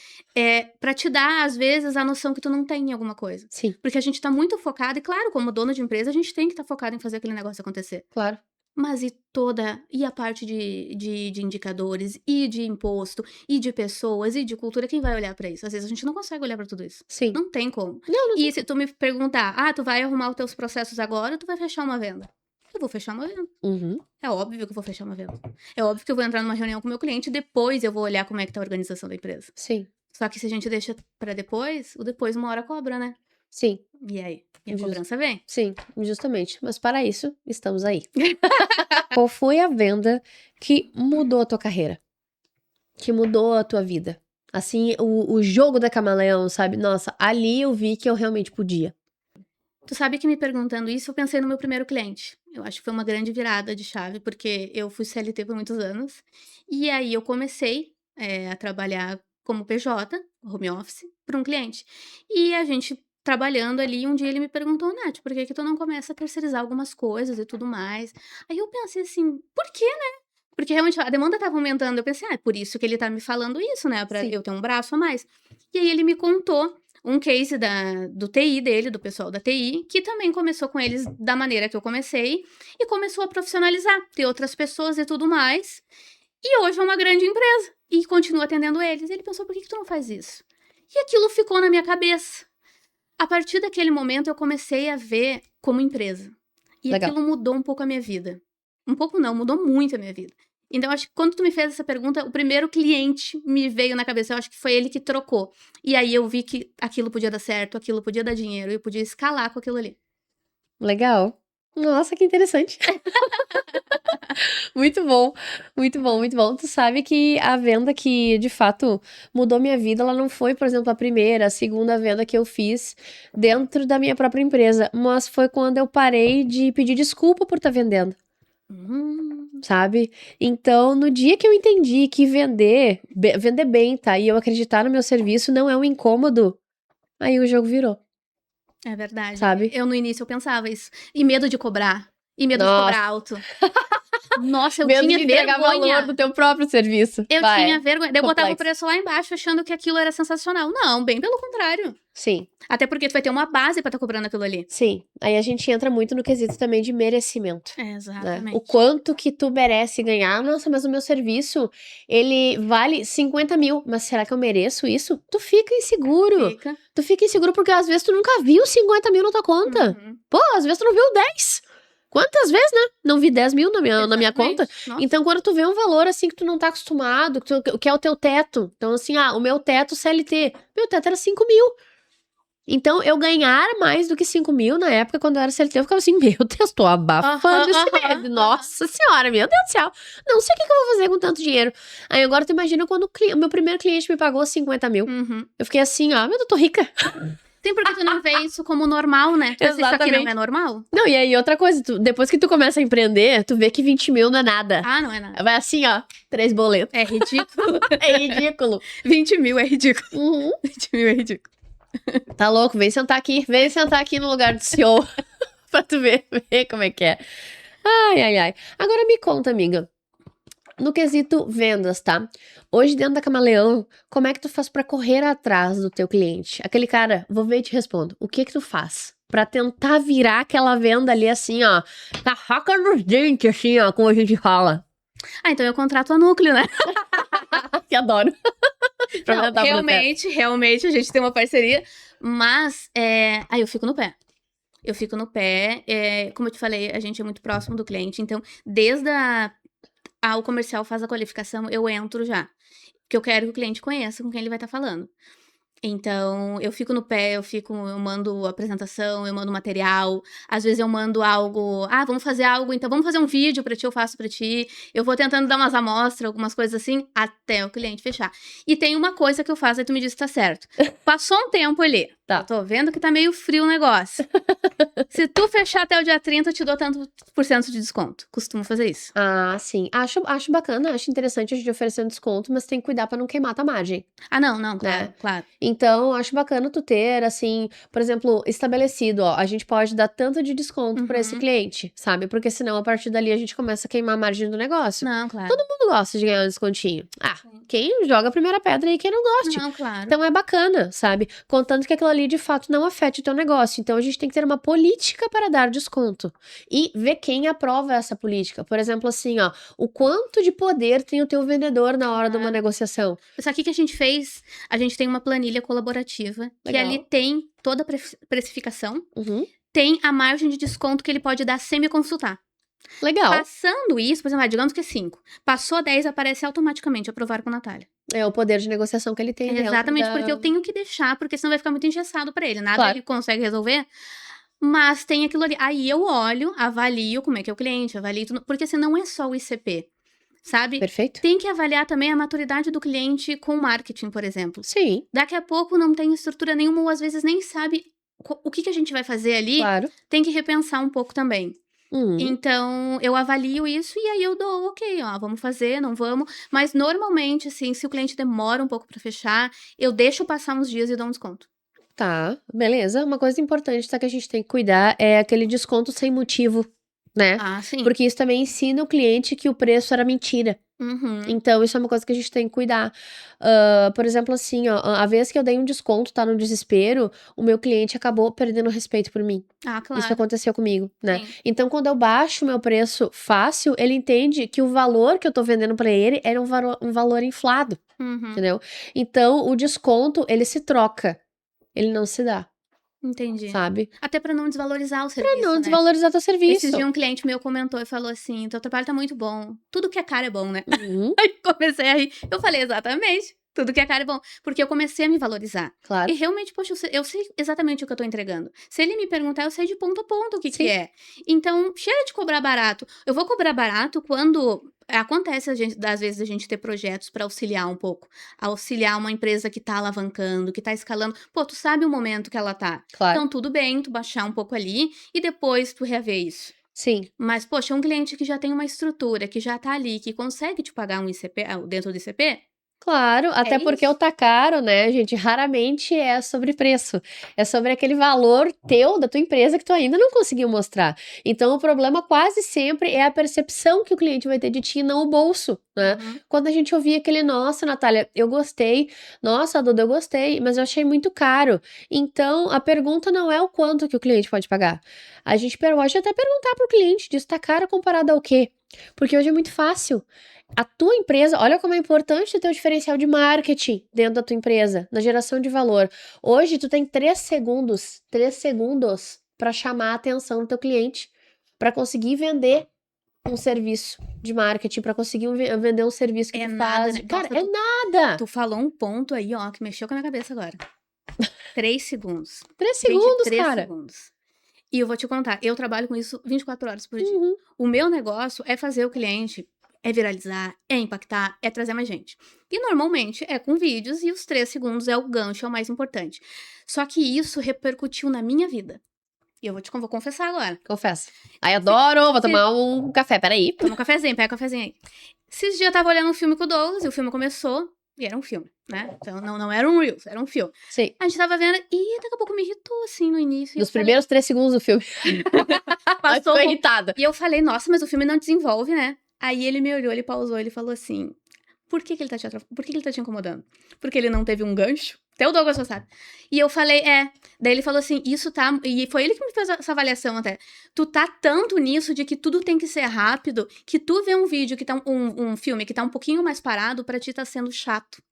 pra te dar, às vezes, a noção que tu não tem em alguma coisa. Sim. Porque a gente tá muito focado. E claro, como dono de empresa, a gente tem que estar focado em fazer aquele negócio acontecer. Claro. Mas e a parte de indicadores, e de imposto, e de pessoas, e de cultura, quem vai olhar pra isso? Às vezes a gente não consegue olhar pra tudo isso. Sim. Não tem como. Não E se tu me perguntar, tu vai arrumar os teus processos agora, ou tu vai fechar uma venda? Eu vou fechar uma venda. É óbvio que eu vou fechar uma venda. É óbvio que eu vou entrar numa reunião com o meu cliente e depois eu vou olhar como é que tá a organização da empresa. Sim. Só que se a gente deixa pra depois, o depois uma hora cobra, né? Sim. E aí? E a cobrança vem? Sim, justamente. Mas para isso, estamos aí. Qual foi a venda que mudou a tua carreira? Que mudou a tua vida? Assim, o jogo da camaleão, sabe? Nossa, ali eu vi que eu realmente podia. Tu sabe que me perguntando isso, eu pensei no meu primeiro cliente. Eu acho que foi uma grande virada de chave, porque eu fui CLT por muitos anos. E aí eu comecei a trabalhar como PJ, home office, para um cliente. E a gente trabalhando ali, um dia ele me perguntou, Nath, por que tu não começa a terceirizar algumas coisas e tudo mais? Aí eu pensei assim, por quê, né? Porque realmente a demanda estava aumentando. Eu pensei, é por isso que ele tá me falando isso, né? Pra eu ter um braço a mais. E aí ele me contou um case do TI dele, do pessoal da TI, que também começou com eles da maneira que eu comecei e começou a profissionalizar, ter outras pessoas e tudo mais. E hoje é uma grande empresa e continua atendendo eles. Ele pensou, por que tu não faz isso? E aquilo ficou na minha cabeça. A partir daquele momento eu comecei a ver como empresa. E aquilo mudou um pouco a minha vida. Um pouco não, mudou muito a minha vida. Então, acho que quando tu me fez essa pergunta, o primeiro cliente me veio na cabeça. Eu acho que foi ele que trocou. E aí eu vi que aquilo podia dar certo, aquilo podia dar dinheiro, eu podia escalar com aquilo ali. Legal. Nossa, que interessante. Muito bom, muito bom, muito bom. Tu sabe que a venda que, de fato, mudou minha vida, ela não foi, por exemplo, a primeira, a segunda venda que eu fiz dentro da minha própria empresa, mas foi quando eu parei de pedir desculpa por estar vendendo. Sabe? Então, no dia que eu entendi que vender bem, tá? E eu acreditar no meu serviço não é um incômodo, aí o jogo virou. É verdade. Sabe? Eu no início eu pensava isso. E medo de cobrar. E medo de cobrar alto. Nossa, eu Medo de tinha entregar valor vergonha. do teu próprio serviço. Eu Vai, tinha vergonha. Daí eu botava o complexo. preço lá embaixo, achando que aquilo era sensacional. Não, bem pelo contrário. Sim, Até porque tu vai ter uma base pra estar cobrando aquilo ali. sim. Aí a gente entra muito no quesito também de merecimento. Né? Exatamente. O quanto que tu merece ganhar. Nossa, mas o meu serviço, ele vale 50 mil. Mas será que eu mereço isso? Tu fica inseguro. Fica. Tu fica inseguro porque às vezes tu nunca viu 50 mil na tua conta. Uhum. Pô, às vezes tu não viu 10. Quantas vezes, né? Não vi 10 mil na minha Exatamente. conta. Nossa. Então, quando tu vê um valor assim que tu não tá acostumado, que é o teu teto. Então, assim, o meu teto CLT. Meu teto era 5 mil. Então, eu ganhar mais do que 5 mil na época, quando eu era CLT, eu ficava assim, meu Deus, tô abafando esse mês. Nossa senhora, meu Deus do céu. Não sei o que eu vou fazer com tanto dinheiro. Aí agora tu imagina quando o meu primeiro cliente me pagou 50 mil. Uhum. Eu fiquei assim, ó, meu Deus, eu tô rica. Sim, porque tu não vê isso como normal, né? Tu pensa, isso aqui não Exatamente. é normal? Não, e aí outra coisa, depois que tu começa a empreender, tu vê que 20 mil não é nada. Ah, não é nada. Vai assim, ó, 3 boletos. É ridículo. É ridículo. 20 mil é ridículo. Uhum. 20 mil é ridículo. Tá louco? Vem sentar aqui no lugar do CEO. Pra tu ver como é que é. Ai, ai, ai. Agora me conta, amiga. No quesito vendas, tá? Hoje dentro da Camaleão, como é que tu faz pra correr atrás do teu cliente? Aquele cara, vou ver e te respondo. O que tu faz pra tentar virar aquela venda ali assim, ó, na faca nos dentes, assim, ó, como a gente fala? Ah, então eu contrato a núcleo, né? Que adoro. Pra Não, aumentar o realmente a gente tem uma parceria, mas aí eu fico no pé. Eu fico no pé, como eu te falei, a gente é muito próximo do cliente, então desde o comercial faz a qualificação, eu entro já. Porque eu quero que o cliente conheça com quem ele vai estar falando. Então, eu fico no pé, eu mando apresentação, eu mando material, às vezes eu mando algo, vamos fazer algo, então vamos fazer um vídeo pra ti, eu faço pra ti, eu vou tentando dar umas amostras, algumas coisas assim, até o cliente fechar. E tem uma coisa que eu faço, aí tu me diz que tá certo. Passou um tempo ali, Tá. eu tô vendo que tá meio frio o negócio. Se tu fechar até o dia 30, eu te dou tanto por cento de desconto. Costumo fazer isso. Ah, sim. Acho bacana, acho interessante a gente oferecer um desconto, mas tem que cuidar pra não queimar tua margem. Ah, não, claro, claro. Então, acho bacana tu ter, assim, por exemplo, estabelecido, ó, a gente pode dar tanto de desconto pra esse cliente, sabe? Porque senão, a partir dali, a gente começa a queimar a margem do negócio. Não, claro. Todo mundo gosta de ganhar um descontinho. Quem joga a primeira pedra aí, quem não goste. Não, claro. Então, é bacana, sabe? Contanto que aquilo ali, de fato, não afete o teu negócio. Então, a gente tem que ter uma política para dar desconto. E ver quem aprova essa política. Por exemplo, assim, ó, o quanto de poder tem o teu vendedor na hora de uma negociação. Isso aqui que a gente fez, a gente tem uma planilha colaborativa, que Legal. ali tem toda a precificação, Uhum. tem a margem de desconto que ele pode dar sem me consultar. Legal. Passando isso, por exemplo, digamos que é 5. Passou 10, aparece automaticamente aprovar com a Natália. É o poder de negociação que ele tem dentro Exatamente, porque eu tenho que deixar, porque senão vai ficar muito engessado pra ele. Nada Claro. ele consegue resolver. Mas tem aquilo ali. Aí eu olho, avalio como é que é o cliente, avalio tudo. Porque assim, não é só o ICP, sabe? Perfeito? Tem que avaliar também a maturidade do cliente com marketing, por exemplo. Sim, Daqui a pouco não tem estrutura nenhuma, ou às vezes nem sabe o que a gente vai fazer ali. claro. Tem que repensar um pouco também. Então, eu avalio isso e aí eu dou, ok, ó, vamos fazer, não vamos. Mas normalmente, assim, se o cliente demora um pouco pra fechar, eu deixo passar uns dias e dou um desconto. Tá, beleza. Uma coisa importante, tá, que a gente tem que cuidar é aquele desconto sem motivo, né? Ah, sim. Porque isso também ensina o cliente que o preço era mentira. Uhum. Então, isso é uma coisa que a gente tem que cuidar. Por exemplo, assim, ó, a vez que eu dei um desconto, tá, no desespero, o meu cliente acabou perdendo o respeito por mim. Ah, Isso claro. aconteceu comigo, né? Sim. Então, quando eu baixo o meu preço fácil, ele entende que o valor que eu tô vendendo pra ele era um valor inflado, Uhum. entendeu? Então, o desconto, ele se troca. Ele não se dá, Entendi. sabe? Até pra não desvalorizar o serviço, Não né? desvalorizar teu serviço. Esses dias um cliente meu comentou e falou assim, teu trabalho tá muito bom. Tudo que é caro é bom, né? Uhum, Aí comecei a rir. Eu falei, exatamente. Tudo que é caro é bom. Porque eu comecei a me valorizar. claro. E realmente, poxa, eu sei exatamente o que eu tô entregando. Se ele me perguntar, eu sei de ponto a ponto o que Sim. que é. Então, chega de cobrar barato. Eu vou cobrar barato quando acontece, às vezes, a gente ter projetos pra auxiliar um pouco. Auxiliar uma empresa que tá alavancando, que tá escalando. Pô, tu sabe o momento que ela tá. Claro. Então, tudo bem, tu baixar um pouco ali e depois tu rever isso. Sim, Mas, poxa, um cliente que já tem uma estrutura, que já tá ali, que consegue te pagar um ICP, dentro do ICP, Claro, até porque isso. o tá caro, né, gente, raramente é sobre preço. É sobre aquele valor teu, da tua empresa, que tu ainda não conseguiu mostrar. Então, o problema quase sempre é a percepção que o cliente vai ter de ti, não o bolso, né? Uhum. Quando a gente ouvia aquele, nossa, Natália, eu gostei, nossa, Duda, eu gostei, mas eu achei muito caro. Então, a pergunta não é o quanto que o cliente pode pagar. A gente pode até perguntar pro cliente, diz, tá caro comparado ao quê? Porque hoje é muito fácil. A tua empresa, olha como é importante ter o diferencial de marketing dentro da tua empresa, na geração de valor. Hoje tu tem 3 segundos para chamar a atenção do teu cliente, para conseguir vender um serviço de marketing, para conseguir vender um serviço que É tu nada, faz. né? Cara, Nossa, é nada. tu falou um ponto aí, ó, que mexeu com a minha cabeça agora. 3 segundos. Três Gente, segundos, 3 cara. segundos. E eu vou te contar, eu trabalho com isso 24 horas por dia. Uhum. O meu negócio é fazer o cliente, é viralizar, é impactar, é trazer mais gente. E normalmente é com vídeos e os 3 segundos é o gancho, é o mais importante. Só que isso repercutiu na minha vida. E eu vou confessar agora. Confessa. Ai, adoro, vou se- tomar um café, peraí. Toma um cafezinho, pega um cafezinho aí. Esses dias eu tava olhando um filme com o Douglas e o filme começou. E era um filme, né? Então não era um Reels, era um filme. Sim. A gente tava vendo e daqui a pouco me irritou assim no início. Nos primeiros 3 segundos do filme. Ai, Passou ficou um irritada. E eu falei, nossa, mas o filme não desenvolve, né? Aí ele me olhou, ele pausou, ele falou assim: por que ele tá por que ele tá te incomodando? Porque ele não teve um gancho? Até o Douglas só sabe. E eu falei, é. Daí ele falou assim: isso tá. E foi ele que me fez essa avaliação até. Tu tá tanto nisso de que tudo tem que ser rápido, que tu vê um vídeo que tá um filme que tá um pouquinho mais parado, pra ti tá sendo chato.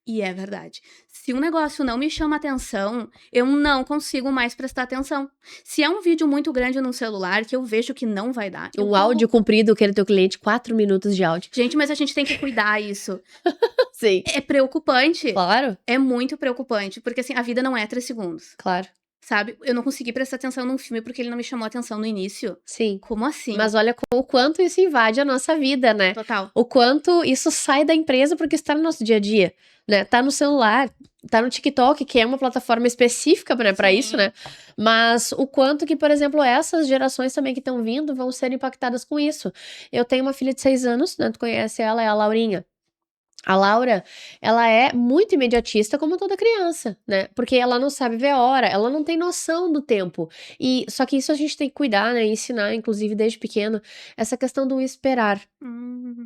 E é verdade. Se um negócio não me chama atenção, eu não consigo mais prestar atenção. Se é um vídeo muito grande no celular, que eu vejo que não vai dar. eu Um pulo. áudio comprido, que era teu cliente, 4 minutos de áudio. Gente, mas a gente tem que cuidar isso. Sim. É preocupante. Claro, É muito preocupante. Porque assim, a vida não é 3 segundos. claro. Sabe? Eu não consegui prestar atenção num filme porque ele não me chamou atenção no início. Sim. Como assim? Mas olha o quanto isso invade a nossa vida, né? Total. O quanto isso sai da empresa porque está no nosso dia a dia, né? Tá no celular, tá no TikTok, que é uma plataforma específica, né, para Sim. isso, né? Mas o quanto que, por exemplo, essas gerações também que estão vindo vão ser impactadas com isso. Eu tenho uma filha de 6 anos, né? Tu conhece ela, é a Laurinha. A Laura, ela é muito imediatista, como toda criança, né? Porque ela não sabe ver a hora, ela não tem noção do tempo. E só que isso a gente tem que cuidar, né? Ensinar, inclusive desde pequeno, essa questão do esperar,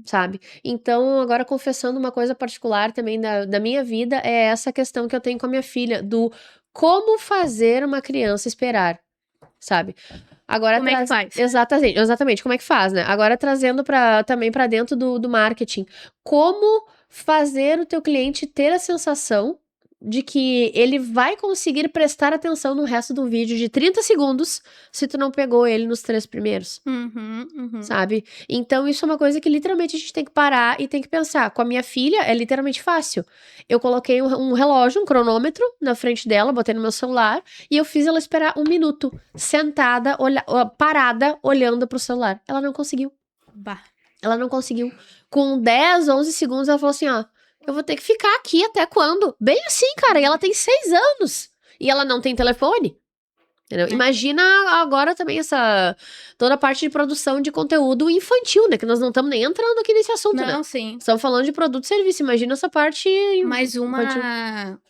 sabe? Então, agora confessando uma coisa particular também da minha vida, é essa questão que eu tenho com a minha filha, do como fazer uma criança esperar, sabe? Agora Como é que faz? Exatamente, como é que faz, né? Agora trazendo também para dentro do marketing. Como fazer o teu cliente ter a sensação de que ele vai conseguir prestar atenção no resto do vídeo de 30 segundos se tu não pegou ele nos 3 primeiros, sabe? Então isso é uma coisa que literalmente a gente tem que parar e tem que pensar. Com a minha filha é literalmente fácil. Eu coloquei um relógio, um cronômetro na frente dela, botei no meu celular e eu fiz ela esperar 1 minuto, sentada, parada, olhando pro celular. Ela não conseguiu. Bah. Ela não conseguiu. Com 10, 11 segundos, ela falou assim, ó, eu vou ter que ficar aqui até quando? Bem assim, cara, e ela tem 6 anos. E ela não tem telefone. Entendeu? Imagina agora também toda a parte de produção de conteúdo infantil, né? Que nós não estamos nem entrando aqui nesse assunto, né? Não, sim. Estamos falando de produto e serviço. Imagina essa parte Mais infantil.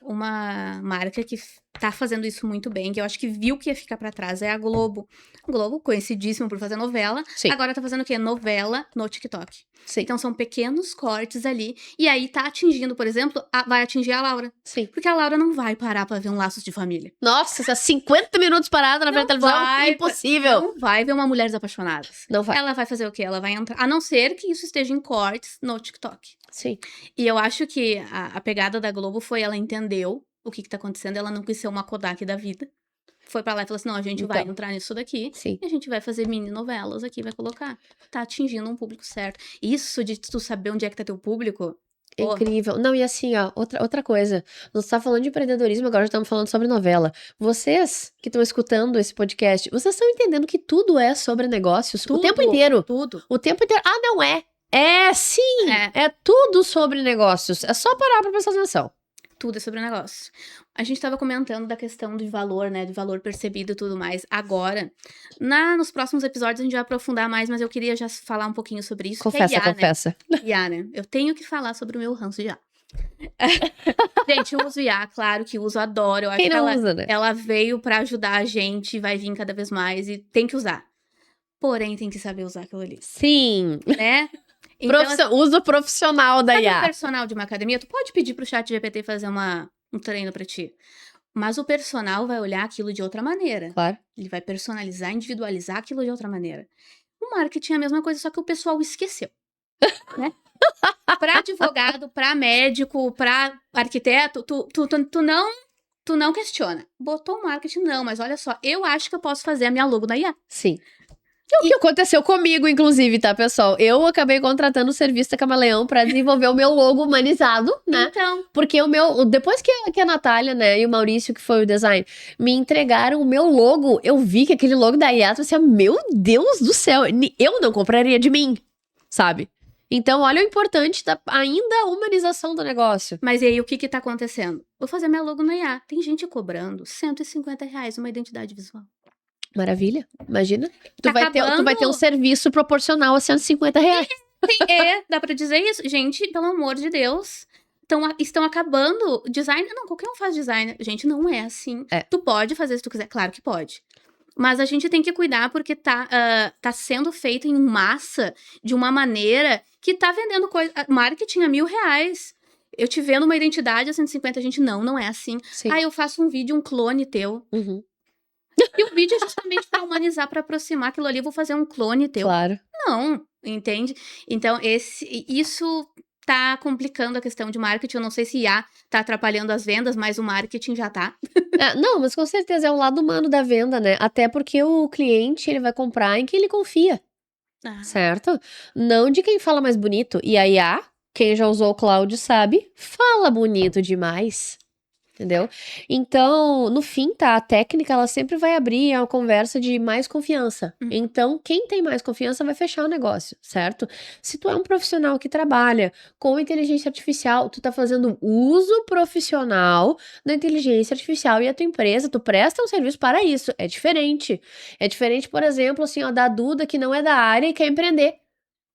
uma marca que tá fazendo isso muito bem, que eu acho que viu que ia ficar pra trás, é a Globo. A Globo, conhecidíssima por fazer novela, Sim. agora tá fazendo o quê? Novela no TikTok. Sim. Então são pequenos cortes ali, e aí tá atingindo, por exemplo, vai atingir a Laura. Sim. Porque a Laura não vai parar pra ver um Laços de Família. Nossa, essa 50 minutos parada na frente da televisão, impossível. Não vai ver uma Mulheres Apaixonadas. Não vai. Ela vai fazer o quê? Ela vai entrar, a não ser que isso esteja em cortes no TikTok. Sim. E eu acho que a pegada da Globo foi, ela entendeu o que tá acontecendo, ela não quis ser uma Kodak da vida. Foi pra lá e falou assim, não, a gente vai entrar nisso daqui. Sim. E a gente vai fazer mini novelas aqui, vai colocar. Tá atingindo um público certo. Isso de tu saber onde é que tá teu público... Incrível. Não, e assim, ó, outra coisa. Nós tá falando de empreendedorismo, agora já estamos falando sobre novela. Vocês que estão escutando esse podcast, vocês estão entendendo que tudo é sobre negócios o tempo inteiro. Tudo. O tempo inteiro. Ah, não é. É sim. É tudo sobre negócios. É só parar pra prestar atenção. Tudo é sobre negócio. A gente tava comentando da questão de valor, né? Do valor percebido e tudo mais. Agora, nos próximos episódios a gente vai aprofundar mais, mas eu queria já falar um pouquinho sobre isso. Confessa, que é IA, confessa. Né? IA, né? Eu tenho que falar sobre o meu ranço de IA. Gente, eu uso IA, claro que uso, adoro. Eu acho Quem que não usa, né? ela veio pra ajudar a gente, vai vir cada vez mais e tem que usar. Porém, tem que saber usar aquilo ali, Sim. né? Então, Uso profissional da sabe um IA. personal de uma academia? Tu pode pedir pro chat GPT fazer um treino pra ti. Mas o personal vai olhar aquilo de outra maneira. Claro. Ele vai personalizar, individualizar aquilo de outra maneira. O marketing é a mesma coisa, só que o pessoal esqueceu, né? Pra advogado, pra médico, pra arquiteto, tu não questiona. Botou o marketing, não, mas olha só, eu acho que eu posso fazer a minha logo na IA. Sim. É o que aconteceu comigo, inclusive, tá, pessoal? Eu acabei contratando o serviço da Camaleão pra desenvolver o meu logo humanizado, né? Então, Porque depois que a Natália, né, e o Maurício, que foi o design, me entregaram o meu logo, eu vi que aquele logo da IA, assim, meu Deus do céu, eu não compraria de mim, sabe? Então, olha o importante da ainda a humanização do negócio. mas e aí o que tá acontecendo? Vou fazer minha logo na IA. Tem gente cobrando R$150 uma identidade visual. Maravilha, imagina. Tu Tá vai ter um acabando. serviço proporcional a R$150. Dá pra dizer isso? Gente, pelo amor de Deus. Estão acabando. Design. Não, qualquer um faz design. Gente, não é assim. É. Tu pode fazer se tu quiser. Claro que pode. Mas a gente tem que cuidar porque tá sendo feito em massa de uma maneira que tá vendendo coisa. Marketing a R$1.000. Eu te vendo uma identidade a 150, gente, não é assim. Sim. Ah, eu faço um vídeo, um clone teu. Uhum. E o vídeo é justamente pra humanizar, pra aproximar aquilo ali. Eu vou fazer um clone teu. Claro. Não, entende? Então, isso tá complicando a questão de marketing. Eu não sei se IA tá atrapalhando as vendas, mas o marketing já tá. Não, mas com certeza é o lado humano da venda, né? Até porque o cliente, ele vai comprar em quem ele confia, certo? Não de quem fala mais bonito. E a IA, quem já usou o Cloud sabe, fala bonito demais. Entendeu? Então, no fim, tá? A técnica, ela sempre vai abrir a conversa de mais confiança. Então, quem tem mais confiança vai fechar o negócio, certo? Se tu é um profissional que trabalha com inteligência artificial, tu tá fazendo uso profissional da inteligência artificial e a tua empresa, tu presta um serviço para isso. É diferente. É diferente, por exemplo, assim, ó, da Duda, que não é da área e quer empreender.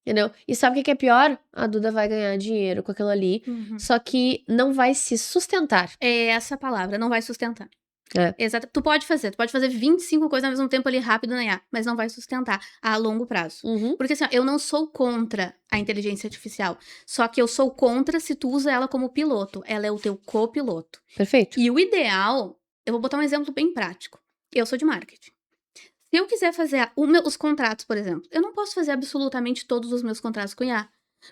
Entendeu? E sabe o que é pior? A Duda vai ganhar dinheiro com aquilo ali, só que não vai se sustentar. É essa a palavra, não vai sustentar. É. Exato. Tu pode fazer 25 coisas ao mesmo tempo ali rápido na IA, mas não vai sustentar a longo prazo. Porque assim, ó, eu não sou contra a inteligência artificial, só que eu sou contra se tu usa ela como piloto. Ela é o teu copiloto. Perfeito. E o ideal, eu vou botar um exemplo bem prático. Eu sou de marketing. Se eu quiser fazer os contratos, por exemplo, eu não posso fazer absolutamente todos os meus contratos com IA.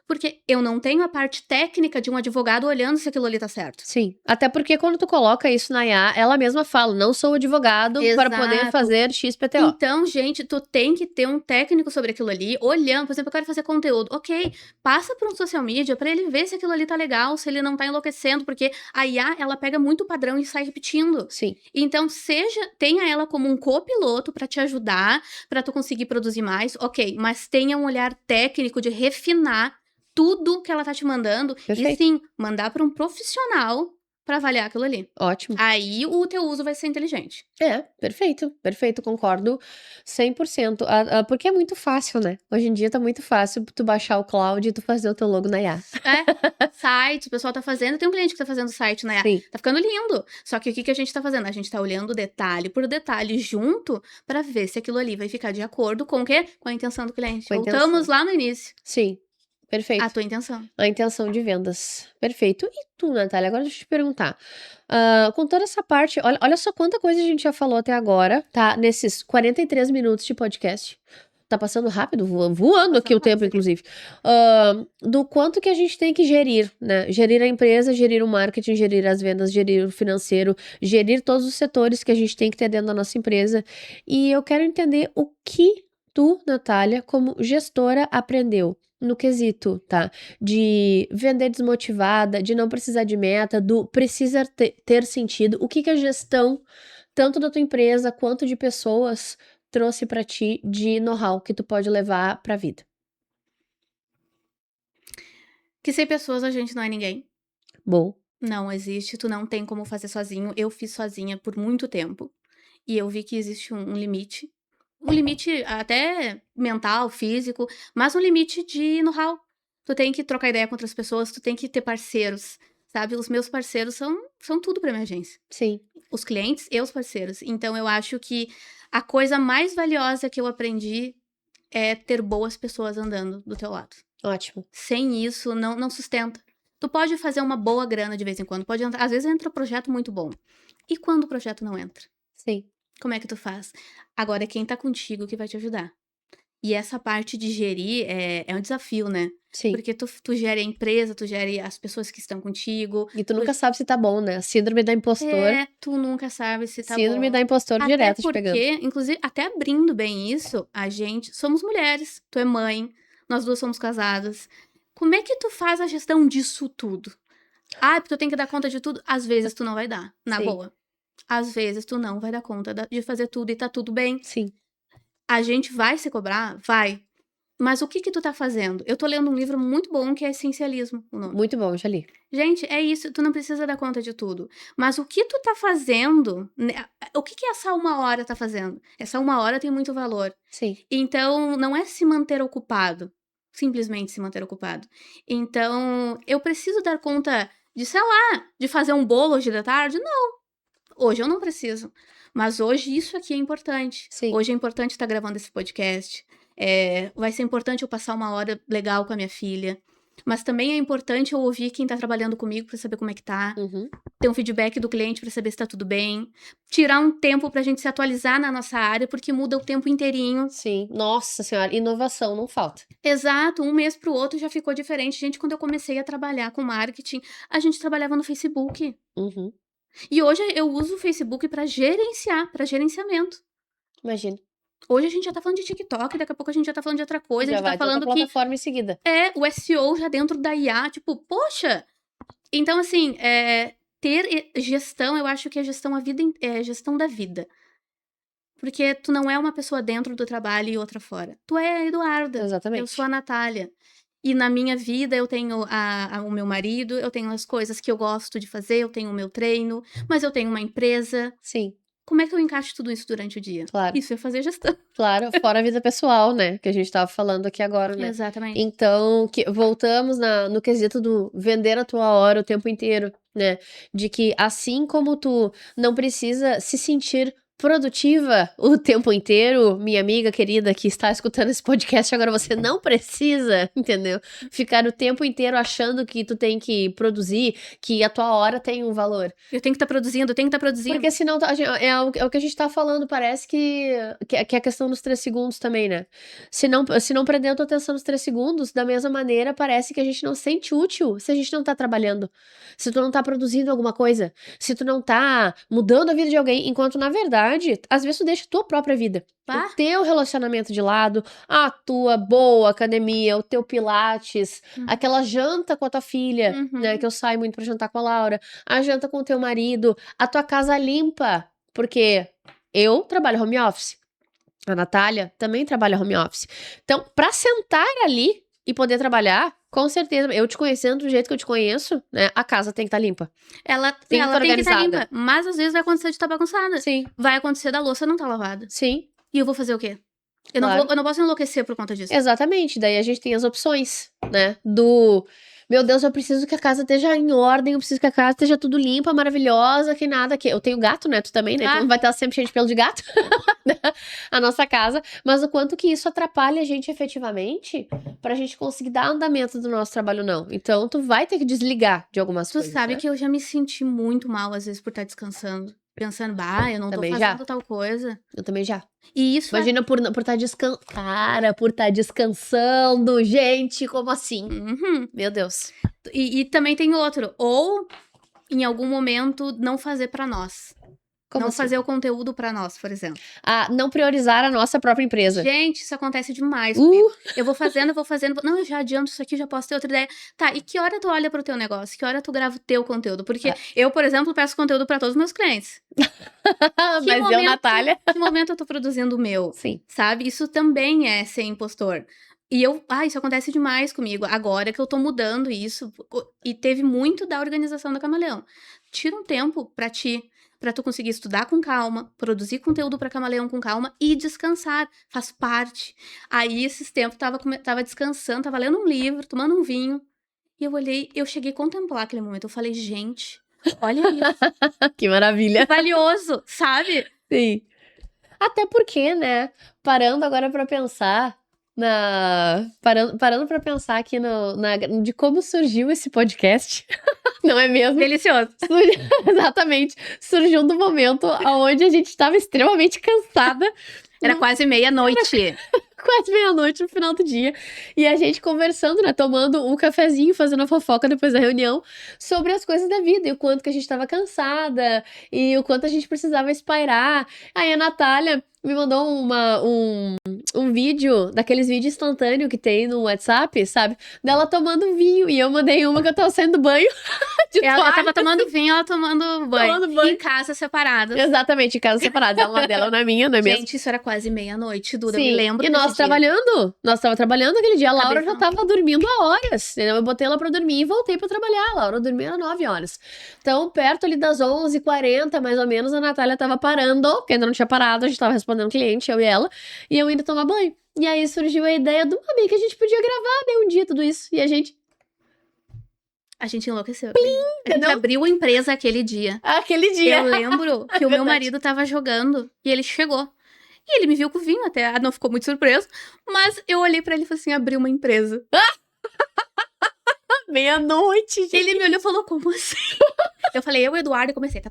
Porque eu não tenho a parte técnica de um advogado olhando se aquilo ali tá certo. Sim. Até porque quando tu coloca isso na IA, ela mesma fala, não sou advogado para poder Exato. fazer XPTO. Então, gente, tu tem que ter um técnico sobre aquilo ali, olhando, por exemplo, eu quero fazer conteúdo. Ok, passa por um social media pra ele ver se aquilo ali tá legal, se ele não tá enlouquecendo, porque a IA, ela pega muito padrão e sai repetindo. Sim. Então, tenha ela como um copiloto pra te ajudar, pra tu conseguir produzir mais, ok, mas tenha um olhar técnico de refinar tudo que ela tá te mandando. Perfeito. E sim, mandar pra um profissional pra avaliar aquilo ali. Ótimo. Aí o teu uso vai ser inteligente. Perfeito, concordo 100%. Porque é muito fácil, né? Hoje em dia tá muito fácil tu baixar o Cloud e tu fazer o teu logo na IA. Site, o pessoal tá fazendo, tem um cliente que tá fazendo site na IA. Sim. Tá ficando lindo. Só que o que a gente tá fazendo? A gente tá olhando detalhe por detalhe junto pra ver se aquilo ali vai ficar de acordo com o quê? Com a intenção do cliente. Com a Voltamos intenção. lá no início. Sim. Perfeito. A tua intenção. A intenção de vendas. Perfeito. E tu, Natália? Agora deixa eu te perguntar. Com toda essa parte, olha só quanta coisa a gente já falou até agora, tá? Nesses 43 minutos de podcast. Tá passando rápido, voando aqui o tempo, inclusive. Do quanto que a gente tem que gerir, né? Gerir a empresa, gerir o marketing, gerir as vendas, gerir o financeiro, gerir todos os setores que a gente tem que ter dentro da nossa empresa. E eu quero entender o que tu, Natália, como gestora, aprendeu no quesito, tá? De vender desmotivada, de não precisar de meta, do precisa ter sentido. O que a gestão, tanto da tua empresa quanto de pessoas, trouxe pra ti de know-how que tu pode levar pra vida? Que sem pessoas a gente não é ninguém. Bom. Não existe, tu não tem como fazer sozinho. Eu fiz sozinha por muito tempo. E eu vi que existe um limite. Um limite até mental, físico, mas um limite de know-how. Tu tem que trocar ideia com outras pessoas, tu tem que ter parceiros. sabe? Os meus parceiros são tudo pra minha agência. Sim. Os clientes e os parceiros. Então, eu acho que a coisa mais valiosa que eu aprendi é ter boas pessoas andando do teu lado. Ótimo. Sem isso, não sustenta. Tu pode fazer uma boa grana de vez em quando. Pode entrar, às vezes entra um projeto muito bom. E quando o projeto não entra? Sim. Como é que tu faz? Agora é quem tá contigo que vai te ajudar. E essa parte de gerir é um desafio, né? Sim. Porque tu gere a empresa, tu gere as pessoas que estão contigo. E tu nunca sabe se tá bom, né? Síndrome da impostor. Tu nunca sabe se tá Síndrome bom. da impostor Até direto te porque, pegando. inclusive, até abrindo bem isso, a gente somos mulheres. Tu é mãe, nós duas somos casadas. Como é que tu faz a gestão disso tudo? Porque tu tem que dar conta de tudo. Às vezes tu não vai dar, na Sim. boa. Às vezes tu não vai dar conta de fazer tudo e tá tudo bem. Sim. A gente vai se cobrar? Vai. Mas o que tu tá fazendo? Eu tô lendo um livro muito bom que é Essencialismo, o nome. Muito bom, já li. Gente, é isso, tu não precisa dar conta de tudo. Mas o que tu tá fazendo, né, o que essa 1 hora tá fazendo? Essa 1 hora tem muito valor. Sim. Então, não é se manter ocupado. Simplesmente se manter ocupado. Então, eu preciso dar conta de, sei lá, de fazer um bolo hoje da tarde? Não. Hoje eu não preciso. Mas hoje isso aqui é importante. Sim. Hoje é importante estar gravando esse podcast. Vai ser importante eu passar 1 hora legal com a minha filha. Mas também é importante eu ouvir quem tá trabalhando comigo pra saber como é que tá. Uhum. Ter um feedback do cliente pra saber se tá tudo bem. Tirar um tempo pra gente se atualizar na nossa área, porque muda o tempo inteirinho. Sim. Nossa senhora, inovação não falta. Exato, um mês pro outro já ficou diferente. Gente, quando eu comecei a trabalhar com marketing, a gente trabalhava no Facebook. Uhum. E hoje eu uso o Facebook pra gerenciar, pra gerenciamento. Imagina. Hoje a gente já tá falando de TikTok, daqui a pouco a gente já tá falando de outra coisa. Já A gente vai tá ter outra falando que plataforma em seguida. o SEO já dentro da IA, tipo, poxa! Então, assim, ter gestão, eu acho que é gestão da vida. Porque tu não é uma pessoa dentro do trabalho e outra fora. Tu é a Eduarda. Exatamente. Eu sou a Natália. E na minha vida eu tenho o meu marido, eu tenho as coisas que eu gosto de fazer, eu tenho o meu treino, mas eu tenho uma empresa. Sim. Como é que eu encaixo tudo isso durante o dia? Claro. Isso é fazer gestão. Claro, fora a vida pessoal, né? Que a gente tava falando aqui agora, né? Exatamente. Então, voltamos no quesito do vender a tua hora o tempo inteiro, né? De que assim como tu não precisa se sentir produtiva o tempo inteiro, minha amiga querida que está escutando esse podcast agora, você não precisa, entendeu? Ficar o tempo inteiro achando que tu tem que produzir, que a tua hora tem um valor. Eu tenho que estar produzindo, eu tenho que estar produzindo. Porque senão é o que a gente tá falando, parece que é a questão dos 3 segundos também, né? Se não prender a tua atenção nos 3 segundos, da mesma maneira, parece que a gente não se sente útil se a gente não tá trabalhando. Se tu não tá produzindo alguma coisa. Se tu não tá mudando a vida de alguém, enquanto na verdade, às vezes tu deixa a tua própria vida. O teu relacionamento de lado, a tua boa academia, o teu pilates, aquela janta com a tua filha, né? Que eu saio muito pra jantar com a Laura, a janta com o teu marido, a tua casa limpa, porque eu trabalho home office, a Natália também trabalha home office. Então, pra sentar ali e poder trabalhar, com certeza, eu te conhecendo do jeito que eu te conheço, né, a casa tem que estar limpa. Ela tem que estar limpa, mas às vezes vai acontecer de estar bagunçada. Sim. Vai acontecer da louça não tá lavada. Sim. E eu vou fazer o quê? Eu não posso enlouquecer por conta disso. Exatamente, daí a gente tem as opções, né, meu Deus, eu preciso que a casa esteja em ordem, eu preciso que a casa esteja tudo limpa, maravilhosa, que nada, que eu tenho gato, né, tu também, né, então vai estar sempre cheio de pelo de gato, a nossa casa, mas o quanto que isso atrapalha a gente efetivamente, pra gente conseguir dar andamento do nosso trabalho, não. Então, tu vai ter que desligar de algumas coisas, Tu sabe, né, que eu já me senti muito mal, às vezes, por estar descansando. Pensando, eu não também tô fazendo tal coisa. Eu também já. E isso imagina por estar descansando. Cara, por estar descansando, gente, como assim? Meu Deus. E também tem outro. Ou, em algum momento, não fazer pra nós. Como não assim? fazer o conteúdo pra nós, por exemplo. Não priorizar a nossa própria empresa. Gente, isso acontece demais comigo. Eu vou fazendo. Não, eu já adianto isso aqui, já posso ter outra ideia. Tá, e que hora tu olha pro teu negócio? Que hora tu grava o teu conteúdo? Porque eu, por exemplo, peço conteúdo pra todos os meus clientes. Mas eu, Natália... Que momento eu tô produzindo o meu? Sim. Sabe? Isso também é ser impostor. E isso acontece demais comigo. Agora que eu tô mudando isso. E teve muito da organização da Camaleão. Tira um tempo pra ti. Pra tu conseguir estudar com calma, produzir conteúdo pra Camaleão com calma e descansar. Faz parte. Aí, esses tempos, tava descansando, tava lendo um livro, tomando um vinho. E eu olhei, eu cheguei a contemplar aquele momento. Eu falei, gente, olha isso. Que maravilha. Valioso, sabe? Sim. Até porque, né, parando agora pra pensar parando para pensar aqui de como surgiu esse podcast, não é mesmo? Delicioso. Exatamente. Surgiu do momento onde a gente estava extremamente cansada. Era quase meia-noite. Quase meia-noite no final do dia. E a gente conversando, né? Tomando um cafezinho, fazendo a fofoca depois da reunião sobre as coisas da vida e o quanto que a gente estava cansada e o quanto a gente precisava espairar. Aí a Natália me mandou um vídeo, daqueles vídeos instantâneos que tem no WhatsApp, sabe? Dela tomando vinho. E eu mandei uma que eu tava saindo do banho. Ela tava tomando vinho, ela tomando banho. Em casa, separadas. Exatamente, em casa separadas. Ela na dela, na minha, não é mesmo? Gente, isso era quase meia-noite, Duda. Eu Sim. me lembro E nós trabalhando. Nós tava trabalhando aquele dia. A Laura já tava dormindo há horas. Entendeu? Eu botei ela pra dormir e voltei pra trabalhar. A Laura dormia às 9 horas. Então, perto ali das 11h40, mais ou menos, a Natália tava parando, porque ainda não tinha parado. A gente tava respondendo cliente, eu e ela. E eu indo tomar banho. E aí surgiu a ideia do mami que a gente podia gravar, né, um dia tudo isso. E a gente enlouqueceu. A gente abriu a empresa aquele dia. Aquele dia. Eu lembro que o meu marido tava jogando e ele chegou. E ele me viu com o vinho, até não ficou muito surpreso. Mas eu olhei pra ele e falei assim, abriu uma empresa. Meia-noite, gente. Ele me olhou e falou, como assim? Eu falei, eu e o Eduardo, e comecei.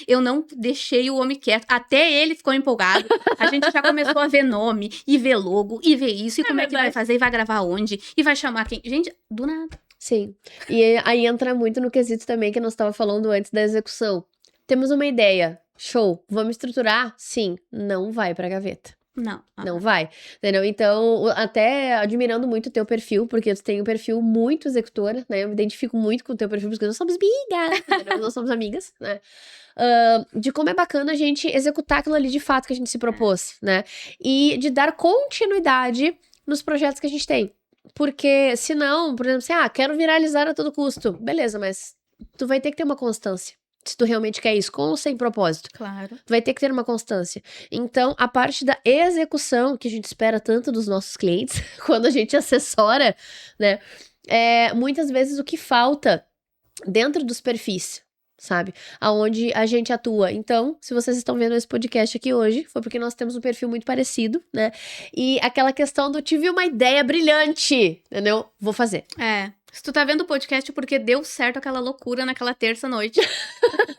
Eu não deixei o homem quieto. Até ele ficou empolgado. A gente já começou a ver nome, e ver logo, e ver isso. E como é que vai fazer, e vai gravar onde, e vai chamar quem. Gente, do nada. Sim. E aí entra muito no quesito também que nós estávamos falando antes da execução. Temos uma ideia. Show. Vamos estruturar? Sim. Não vai pra gaveta. Não vai, entendeu? Então, até admirando muito o teu perfil, porque tu tem um perfil muito executora, né? Eu me identifico muito com o teu perfil, porque nós somos amigas, entendeu? Nós somos amigas, né? De como é bacana a gente executar aquilo ali de fato que a gente se propôs, né? E de dar continuidade nos projetos que a gente tem. Porque, senão, por exemplo, assim, quero viralizar a todo custo. Beleza, mas tu vai ter que ter uma constância. Se tu realmente quer isso, com ou sem propósito. Claro. Tu vai ter que ter uma constância. Então, a parte da execução, que a gente espera tanto dos nossos clientes, quando a gente assessora, né? Muitas vezes o que falta dentro dos perfis, sabe? Aonde a gente atua. Então, se vocês estão vendo esse podcast aqui hoje, foi porque nós temos um perfil muito parecido, né? E aquela questão do tive uma ideia brilhante, entendeu? Vou fazer. Se tu tá vendo o podcast é porque deu certo aquela loucura naquela terça-noite.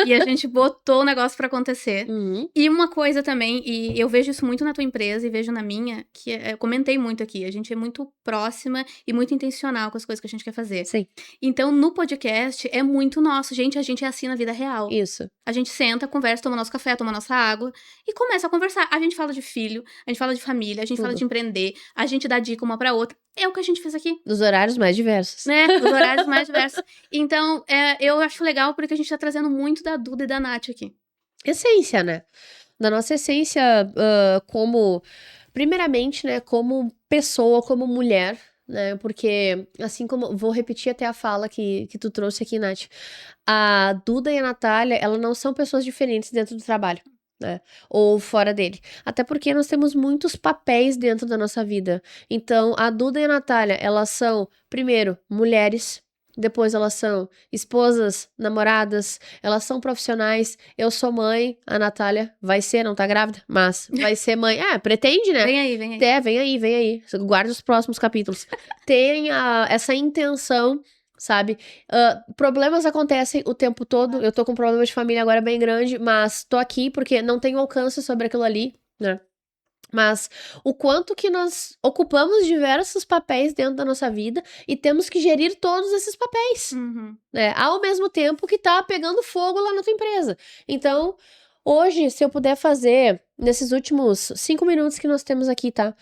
E a gente botou o negócio pra acontecer. Uhum. E uma coisa também, e eu vejo isso muito na tua empresa e vejo na minha, que eu comentei muito aqui, a gente é muito próxima e muito intencional com as coisas que a gente quer fazer. Sim. Então, no podcast, é muito nosso, gente, a gente é assim na vida real. Isso. A gente senta, conversa, toma nosso café, toma nossa água e começa a conversar. A gente fala de filho, a gente fala de família, a gente fala de empreender, a gente dá dica uma pra outra. É o que a gente fez aqui. Dos horários mais diversos. Né? Dos horários mais diversos. Então, eu acho legal porque a gente tá trazendo muito da Duda e da Nath aqui. Essência, né? Da nossa essência primeiramente, né, como pessoa, como mulher, né? Porque, assim como, vou repetir até a fala que tu trouxe aqui, Nath. A Duda e a Natália, elas não são pessoas diferentes dentro do trabalho. Né? Ou fora dele. Até porque nós temos muitos papéis dentro da nossa vida. Então, a Duda e a Natália, elas são, primeiro, mulheres. Depois elas são esposas, namoradas, elas são profissionais. Eu sou mãe, a Natália vai ser, não tá grávida, mas vai ser mãe. Pretende, né? Vem aí. Vem aí. Guarda os próximos capítulos. Tem essa intenção, sabe? Problemas acontecem o tempo todo. Eu tô com um problema de família agora bem grande, mas tô aqui porque não tenho alcance sobre aquilo ali, né? Mas o quanto que nós ocupamos diversos papéis dentro da nossa vida e temos que gerir todos esses papéis, né? Ao mesmo tempo que tá pegando fogo lá na tua empresa. Então, hoje, se eu puder fazer, nesses últimos 5 minutos que nós temos aqui, tá?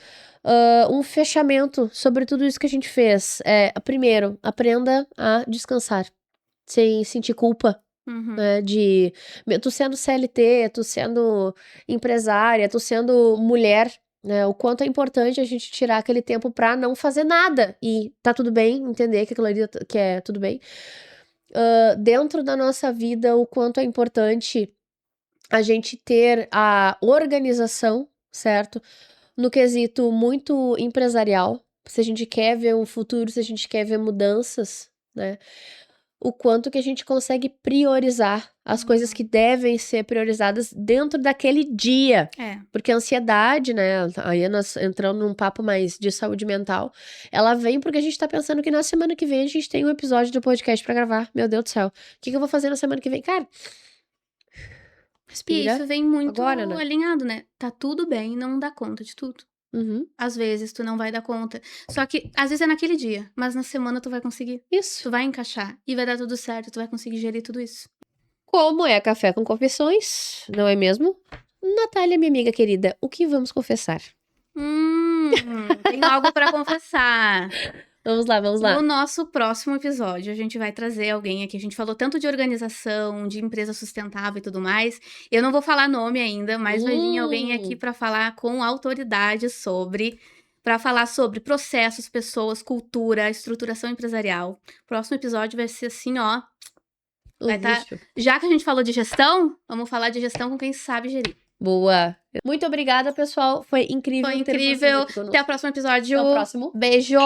Um fechamento sobre tudo isso que a gente fez. Primeiro, aprenda a descansar, sem sentir culpa. Né, tu sendo CLT, tu sendo empresária, tu sendo mulher, né, o quanto é importante a gente tirar aquele tempo pra não fazer nada e tá tudo bem, entender que aquilo ali que é tudo bem. Dentro da nossa vida, o quanto é importante a gente ter a organização, certo? No quesito muito empresarial, se a gente quer ver um futuro, se a gente quer ver mudanças, né? O quanto que a gente consegue priorizar as coisas que devem ser priorizadas dentro daquele dia. É. Porque a ansiedade, né? Aí nós entrando num papo mais de saúde mental, ela vem porque a gente tá pensando que na semana que vem a gente tem um episódio do podcast pra gravar. Meu Deus do céu. O que eu vou fazer na semana que vem? Cara, E respira isso vem muito agora, né? alinhado, né? Tá tudo bem, não dá conta de tudo. Uhum. Às vezes tu não vai dar conta. Só que às vezes é naquele dia, mas na semana tu vai conseguir. Isso. Tu vai encaixar e vai dar tudo certo, tu vai conseguir gerir tudo isso. Como é Café com Confissões, não é mesmo? Natália, minha amiga querida, o que vamos confessar? Tenho algo pra confessar. Vamos lá, vamos lá. No nosso próximo episódio, a gente vai trazer alguém aqui. A gente falou tanto de organização, de empresa sustentável e tudo mais. Eu não vou falar nome ainda, mas vai vir alguém aqui para falar com autoridade para falar sobre processos, pessoas, cultura, estruturação empresarial. Próximo episódio vai ser assim, ó. Vai tá, já que a gente falou de gestão, vamos falar de gestão com quem sabe gerir. Boa. Muito obrigada, pessoal. Foi incrível. Foi incrível. Até o próximo episódio. Até o próximo. Beijo.